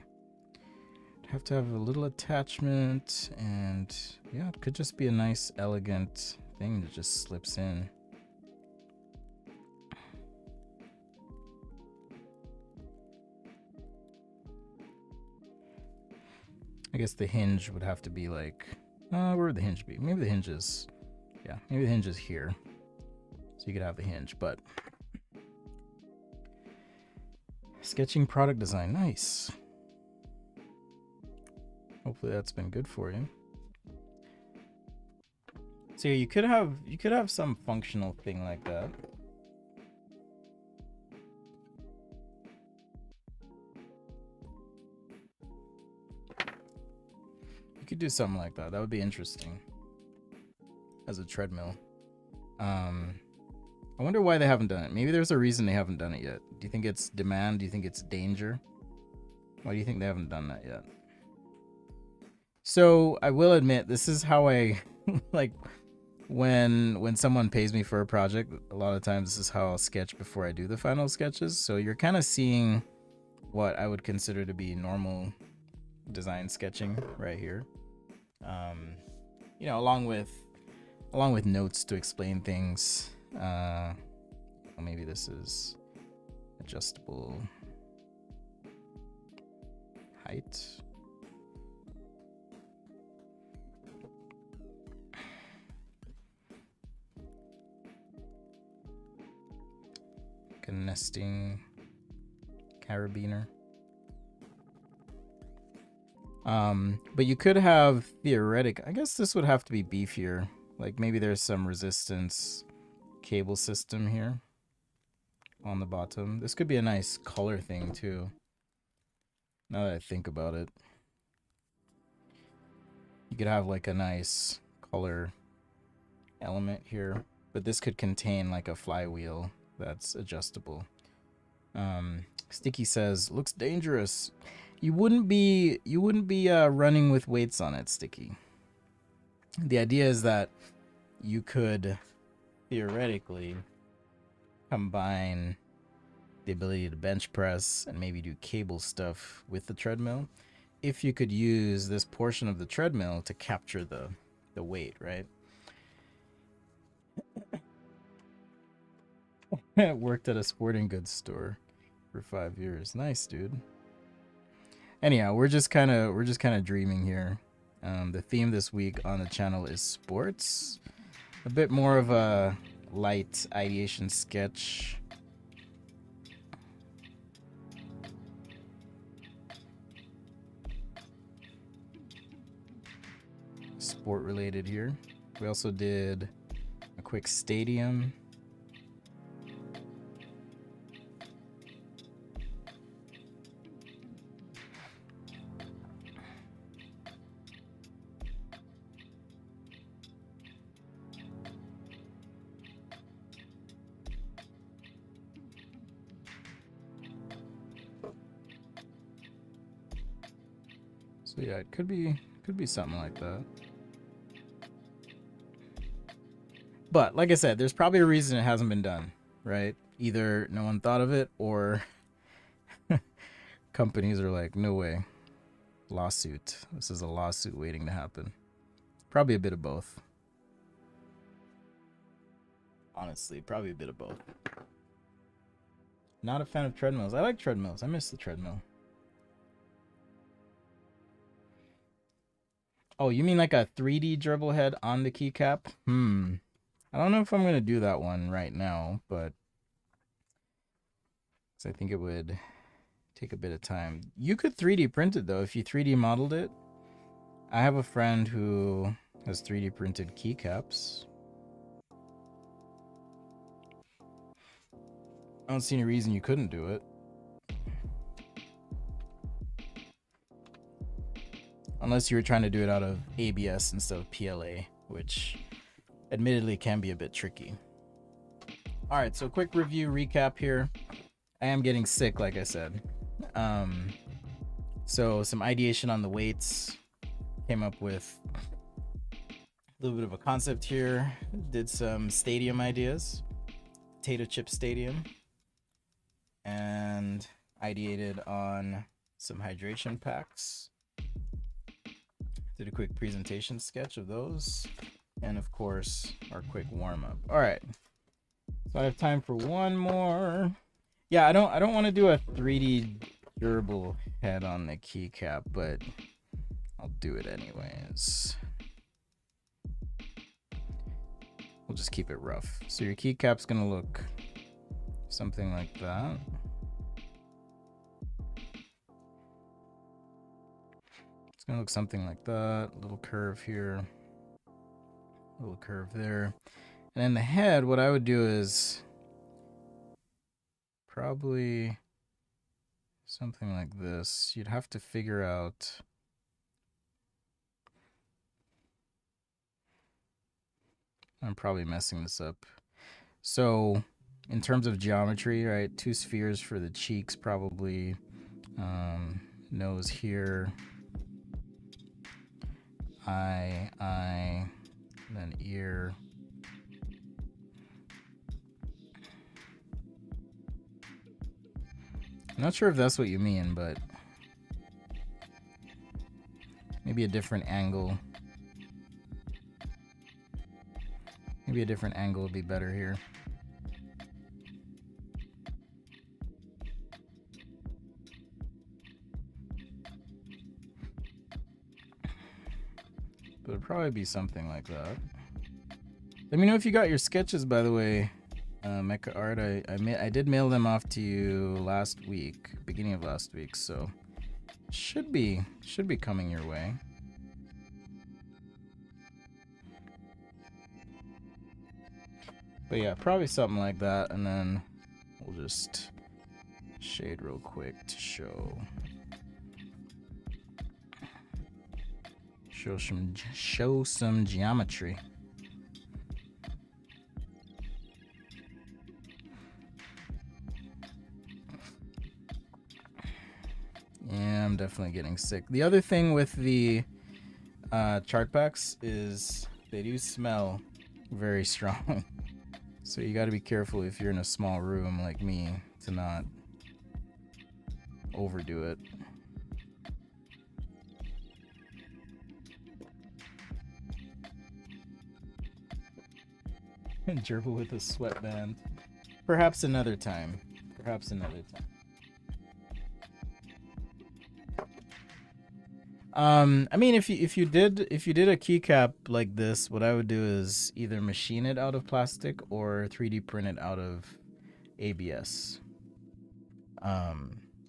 have to have a little attachment, and yeah, it could just be a nice elegant thing that just slips in. I guess the hinge would have to be like, where would the hinge be? Maybe the hinge is, yeah, maybe the hinge is here. So you could have the hinge, but sketching product design, nice. Hopefully that's been good for you. So yeah, you could have some functional thing like that. You could do something like that. That would be interesting as a treadmill. I wonder why they haven't done it. Maybe there's a reason they haven't done it yet. Do you think it's demand? Do you think it's danger? Why do you think they haven't done that yet? So I will admit, this is how I like when someone pays me for a project. A lot of times this is how I'll sketch before I do the final sketches. So you're kind of seeing what I would consider to be normal design sketching right here. You know, along with notes to explain things. Well, maybe this is adjustable height. Like a nesting carabiner. But you could have theoretic, I guess this would have to be beefier. Like maybe there's some resistance cable system here on the bottom. This could be a nice color thing too. Now that I think about it, you could have like a nice color element here, but this could contain like a flywheel that's adjustable. Sticky says, looks dangerous. You wouldn't be running with weights on it, Sticky. The idea is that you could theoretically combine the ability to bench press and maybe do cable stuff with the treadmill if you could use this portion of the treadmill to capture the weight, right? Worked at a sporting goods store for 5 years. Nice, dude. Anyhow, we're just kind of dreaming here. The theme this week on the channel is sports. A bit more of a light ideation sketch. Sport related here. We also did a quick stadium. So yeah, it could be something like that. But like I said, there's probably a reason it hasn't been done, right? Either no one thought of it, or companies are like, no way. Lawsuit. This is a lawsuit waiting to happen. Probably a bit of both. Honestly, probably a bit of both. Not a fan of treadmills. I like treadmills. I miss the treadmill. Oh, you mean like a 3D dribble head on the keycap? I don't know if I'm going to do that one right now, but I think it would take a bit of time. You could 3D print it, though, if you 3D modeled it. I have a friend who has 3D printed keycaps. I don't see any reason you couldn't do it. Unless you were trying to do it out of ABS instead of PLA, which admittedly can be a bit tricky. All right, so quick review recap here. I am getting sick, like I said. So some ideation on the weights. Came up with a little bit of a concept here. Did some stadium ideas. Potato chip stadium. And ideated on some hydration packs. Did a quick presentation sketch of those. And of course, our quick warm up. All right. So I have time for one more. Yeah, I don't want to do a 3D durable head on the keycap, but I'll do it anyways. We'll just keep it rough. So your keycap's gonna look something like that. It's gonna look something like that. Little curve here, little curve there. And then the head, what I would do is probably something like this. You'd have to figure out. I'm probably messing this up. So in terms of geometry, right, 2 spheres for the cheeks probably. Nose here. Eye, and then ear. I'm not sure if that's what you mean, but maybe a different angle. Maybe a different angle would be better here. But it'd probably be something like that. Let me know if you got your sketches, by the way. Mecha Art, I did mail them off to you last week, beginning of last week, so should be coming your way. But yeah, probably something like that, and then we'll just shade real quick to show some geometry. Yeah, I'm definitely getting sick. The other thing with the chart packs is they do smell very strong. So you got to be careful if you're in a small room like me to not overdo it. Gerbil with a sweatband. Perhaps another time. Perhaps another time. I mean, if you did a keycap like this, what I would do is either machine it out of plastic or 3D print it out of ABS.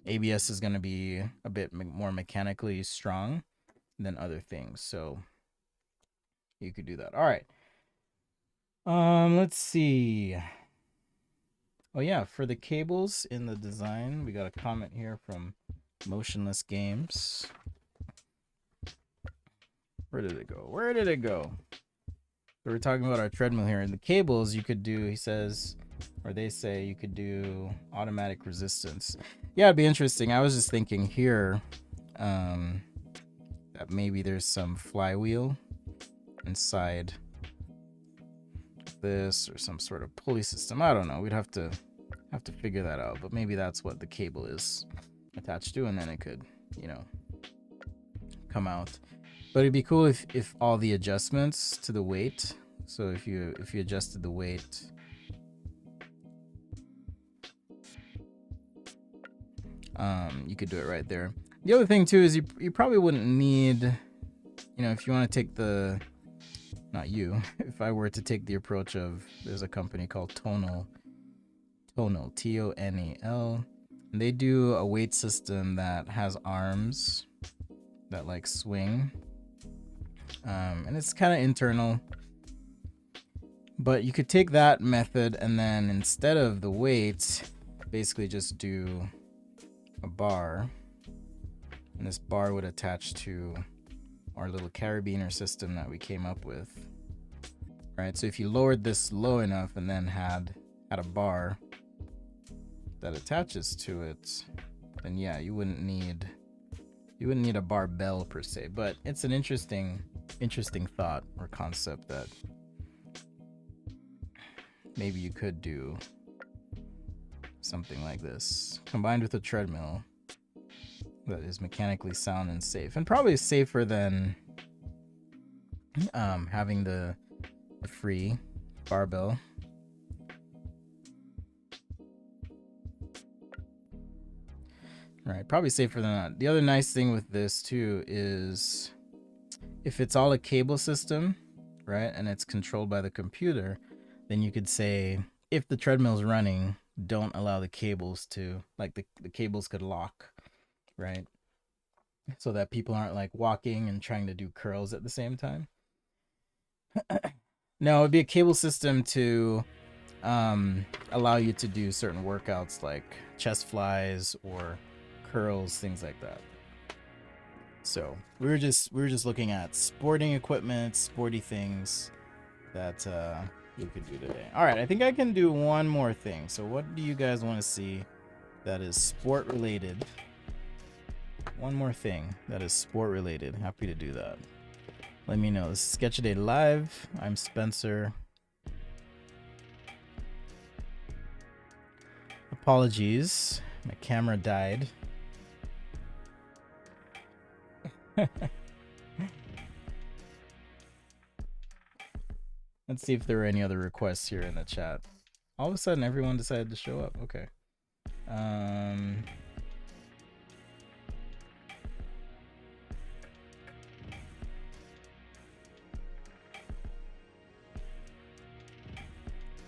ABS is going to be a bit more mechanically strong than other things, so you could do that. All right. Let's see. Oh yeah, for the cables in the design, we got a comment here from Motionless Games. Where did it go? Where did it go? So we're talking about our treadmill here. And the cables you could do, he says, or they say you could do automatic resistance. Yeah, it'd be interesting. I was just thinking here that maybe there's some flywheel inside this or some sort of pulley system. I don't know. We'd have to figure that out. But maybe that's what the cable is attached to, and then it could, you know, come out. But it'd be cool if all the adjustments to the weight. So if you adjusted the weight, you could do it right there. The other thing too is you probably wouldn't need, you know, if you want to take the, not you, if I were to take the approach of, there's a company called Tonal, T-O-N-E-L, and they do a weight system that has arms that like swing. And it's kind of internal, but you could take that method and then instead of the weight, basically just do a bar, and this bar would attach to our little carabiner system that we came up with. Right, so if you lowered this low enough and then had a bar that attaches to it, then yeah, you wouldn't need a barbell per se. But it's an interesting thought or concept that maybe you could do something like this combined with a treadmill that is mechanically sound and safe, and probably safer than having the free barbell. Right, probably safer than that. The other nice thing with this too is if it's all a cable system, right, and it's controlled by the computer, then you could say if the treadmill's running, don't allow the cables to, like, the cables could lock, right, so that people aren't like walking and trying to do curls at the same time. No, it'd be a cable system to allow you to do certain workouts like chest flies or curls, things like that. So we were just looking at sporting equipment, sporty things that you could do today. All right, I think I can do one more thing. So what do you guys want to see that is sport related? One more thing that is sport related. Happy to do that. Let me know. This is Sketch A Day Live. I'm Spencer. Apologies, my camera died. Let's see if there were any other requests here in the chat. All of a sudden, everyone decided to show up. Okay.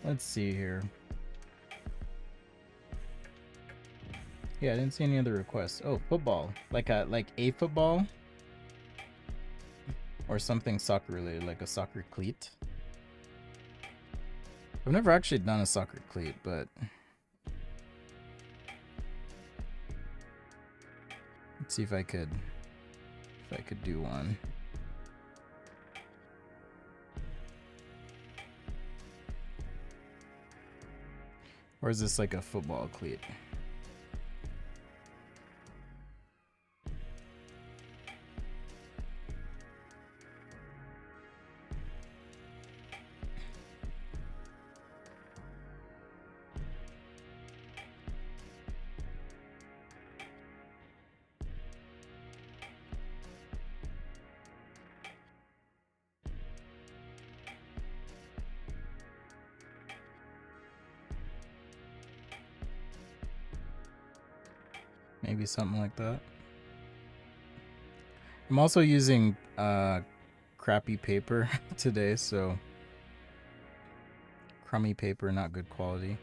Let's see here. Yeah, I didn't see any other requests. Oh, football. Like a football? Or something soccer related, like a soccer cleat. I've never actually done a soccer cleat, but let's see if I could do one. Or is this like a football cleat? Maybe something like that. I'm also using crappy paper today, so crummy paper, not good quality.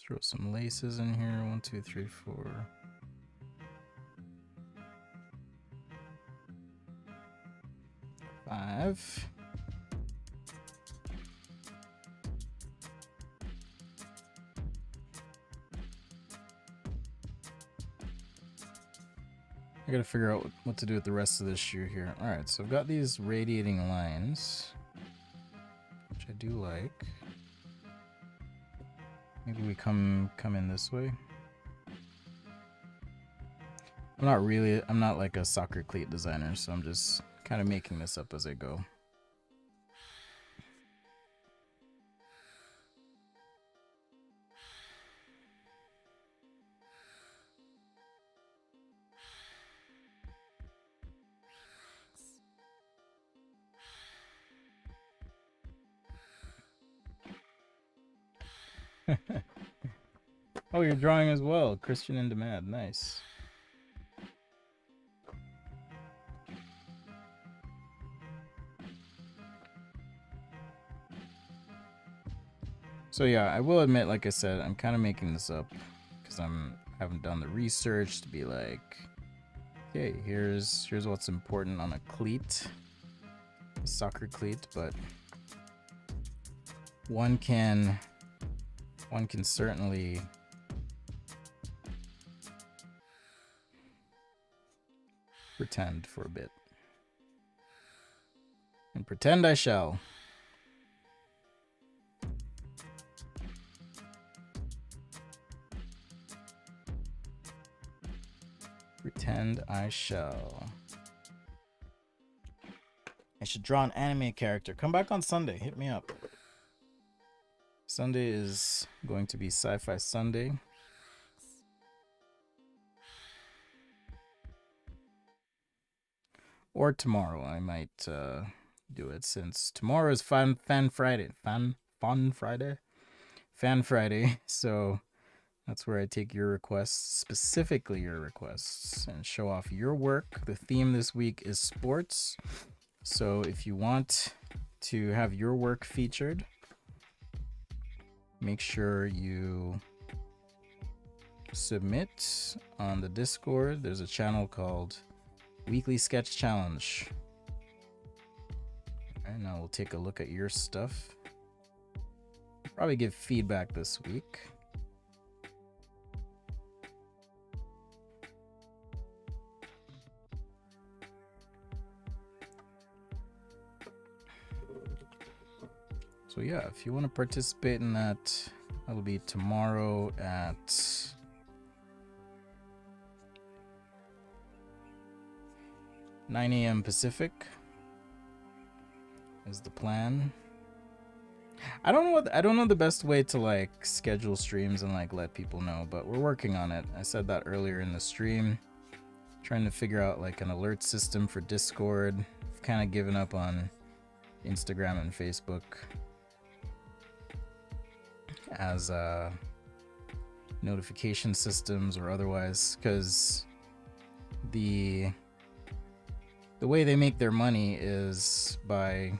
Throw some laces in here. 1, 2, 3, 4. Five. I gotta figure out what to do with the rest of this shoe here. Alright, so I've got these radiating lines, which I do like. Maybe we come in this way. I'm not like a soccer cleat designer, so I'm just kind of making this up as I go. Oh, you're drawing as well. Christian in Demand. Nice. So yeah, I will admit, like I said, I'm kind of making this up because haven't done the research to be like, okay, here's what's important on a cleat, a soccer cleat, but one can certainly pretend for a bit. And pretend I shall. Pretend I shall. I should draw an anime character. Come back on Sunday. Hit me up. Sunday is going to be Sci-Fi Sunday. Or tomorrow I might do it, since tomorrow is Fan Friday. Fan Friday. So that's where I take your requests, specifically your requests, and show off your work. The theme this week is sports. So if you want to have your work featured, make sure you submit on the Discord. There's a channel called Weekly Sketch Challenge. Alright, now we'll take a look at your stuff. Probably give feedback this week. So yeah, if you want to participate in that, that'll be tomorrow at 9 a.m. Pacific is the plan. I don't know the best way to like schedule streams and like let people know, but we're working on it. I said that earlier in the stream. Trying to figure out like an alert system for Discord. I've kind of given up on Instagram and Facebook as notification systems or otherwise, because the way they make their money is by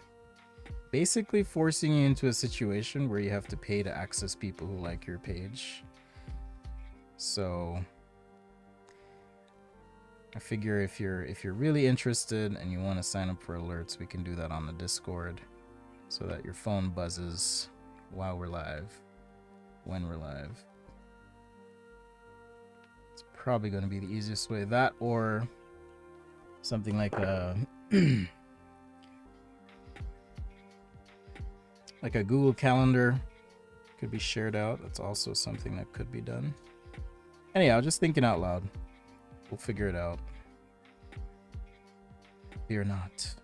basically forcing you into a situation where you have to pay to access people who like your page. So I figure if you're really interested and you want to sign up for alerts, we can do that on the Discord so that your phone buzzes while we're live, when we're live. It's probably going to be the easiest way. That or something like a like a Google Calendar could be shared out. That's also something that could be done. Anyhow, just thinking out loud. We'll figure it out. Fear not.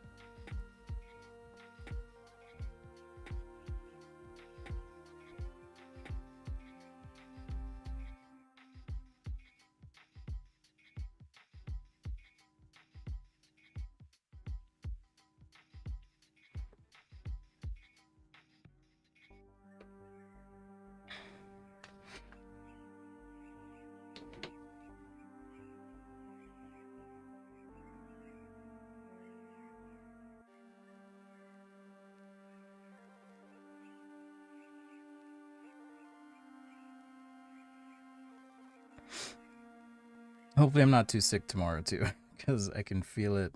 Hopefully I'm not too sick tomorrow too, because I can feel it.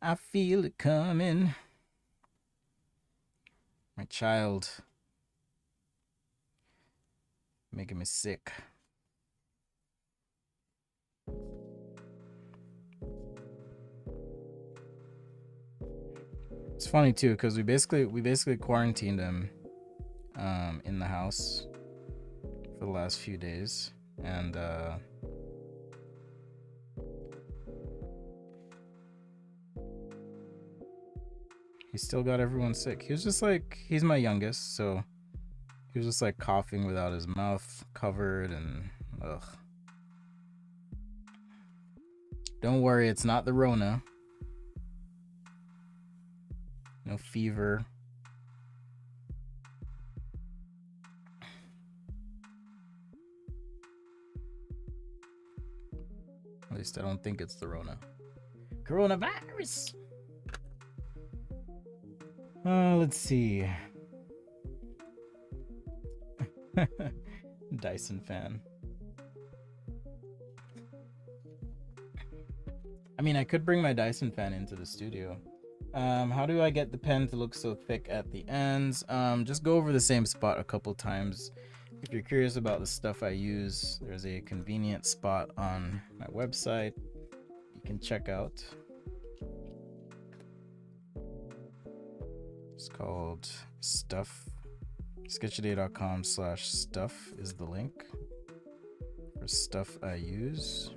I feel it coming. My child making me sick. It's funny too, because we basically quarantined him in the house for the last few days, and he still got everyone sick. He was just like, he's my youngest, so he was just like coughing without his mouth covered, and ugh. Don't worry, it's not the Rona. No fever. At least I don't think it's the Rona. Coronavirus! Let's see. Dyson fan. I mean, I could bring my Dyson fan into the studio. How do I get the pen to look so thick at the ends? Just go over the same spot a couple times. If you're curious about the stuff I use, there's a convenient spot on my website you can check out. It's called Stuff. Sketchaday.com/stuff is the link for stuff I use.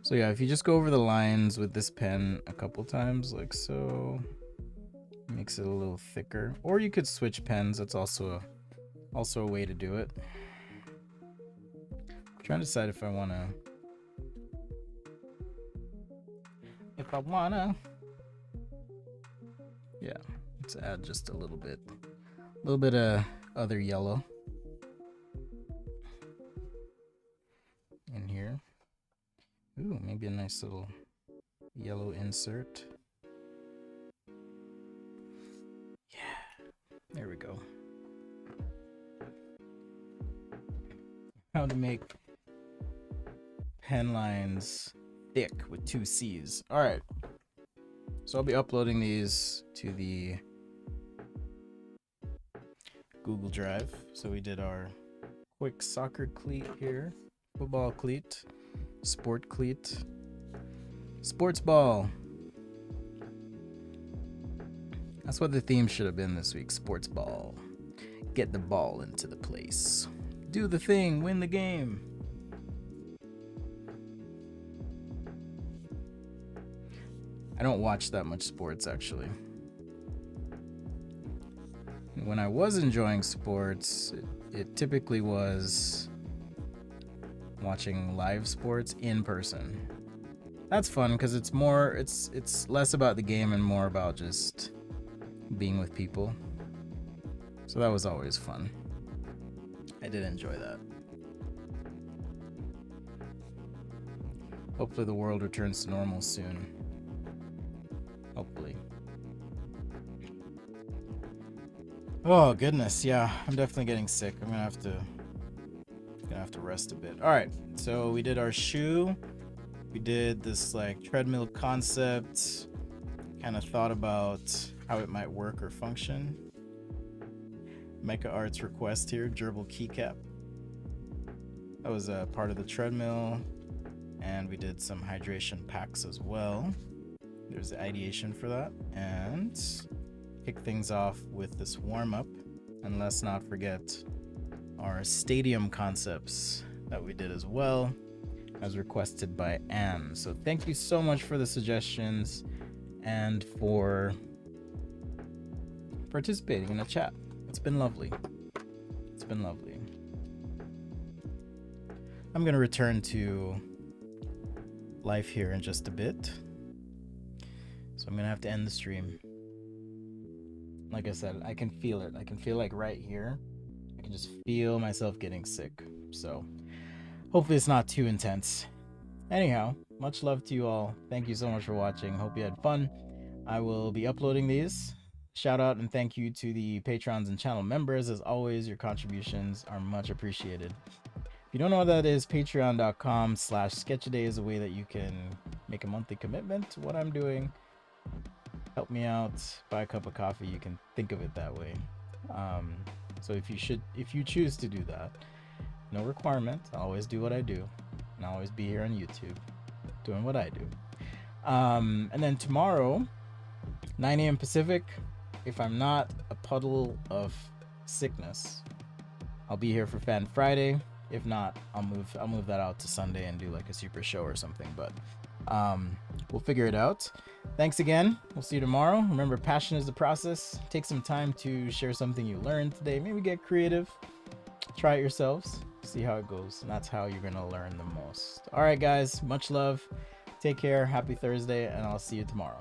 So yeah, if you just go over the lines with this pen a couple times, like so, makes it a little thicker. Or you could switch pens. That's also a way to do it. I'm trying to decide if I wanna. Yeah, let's add just a little bit of other yellow in here. Ooh, maybe a nice little yellow insert. Yeah, there we go. How to make pen lines thick with 2 C's. All right. So I'll be uploading these to the Google Drive. So we did our quick soccer cleat here, football cleat, sport cleat, sports ball. That's what the theme should have been this week, sports ball. Get the ball into the place. Do the thing, win the game. I don't watch that much sports, actually. When I was enjoying sports, it typically was watching live sports in person. That's fun because it's less about the game and more about just being with people. So that was always fun. I did enjoy that. Hopefully the world returns to normal soon. Hopefully. Oh goodness, yeah, I'm definitely getting sick. I'm gonna have to rest a bit. All right, so we did our shoe. We did this like treadmill concept. Kind of thought about how it might work or function. Mecha Arts request here, gerbil keycap. That was a part of the treadmill, and we did some hydration packs as well. There's the ideation for that, and kick things off with this warm-up, and let's not forget our stadium concepts that we did as well, as requested by Anne. So thank you so much for the suggestions and for participating in the chat. It's been lovely. It's been lovely. I'm gonna return to life here in just a bit. So I'm gonna have to end the stream. Like I said, I can feel it. I can feel like right here, I can just feel myself getting sick. So hopefully it's not too intense. Anyhow, much love to you all. Thank you so much for watching. Hope you had fun. I will be uploading these. Shout out and thank you to the patrons and channel members. As always, your contributions are much appreciated. If you don't know what that is, patreon.com/sketchaday is a way that you can make a monthly commitment to what I'm doing. Help me out, buy a cup of coffee. You can think of it that way. So if you choose to do that, no requirement. I'll always do what I do, and I'll always be here on YouTube doing what I do. And then tomorrow, 9 a.m. Pacific, if I'm not a puddle of sickness, I'll be here for Fan Friday. If not, I'll move that out to Sunday and do like a super show or something. But we'll figure it out. Thanks again. We'll see you tomorrow. Remember, passion is the process. Take some time to share something you learned today. Maybe get creative. Try it yourselves. See how it goes. And that's how you're going to learn the most. All right, guys. Much love. Take care. Happy Thursday. And I'll see you tomorrow.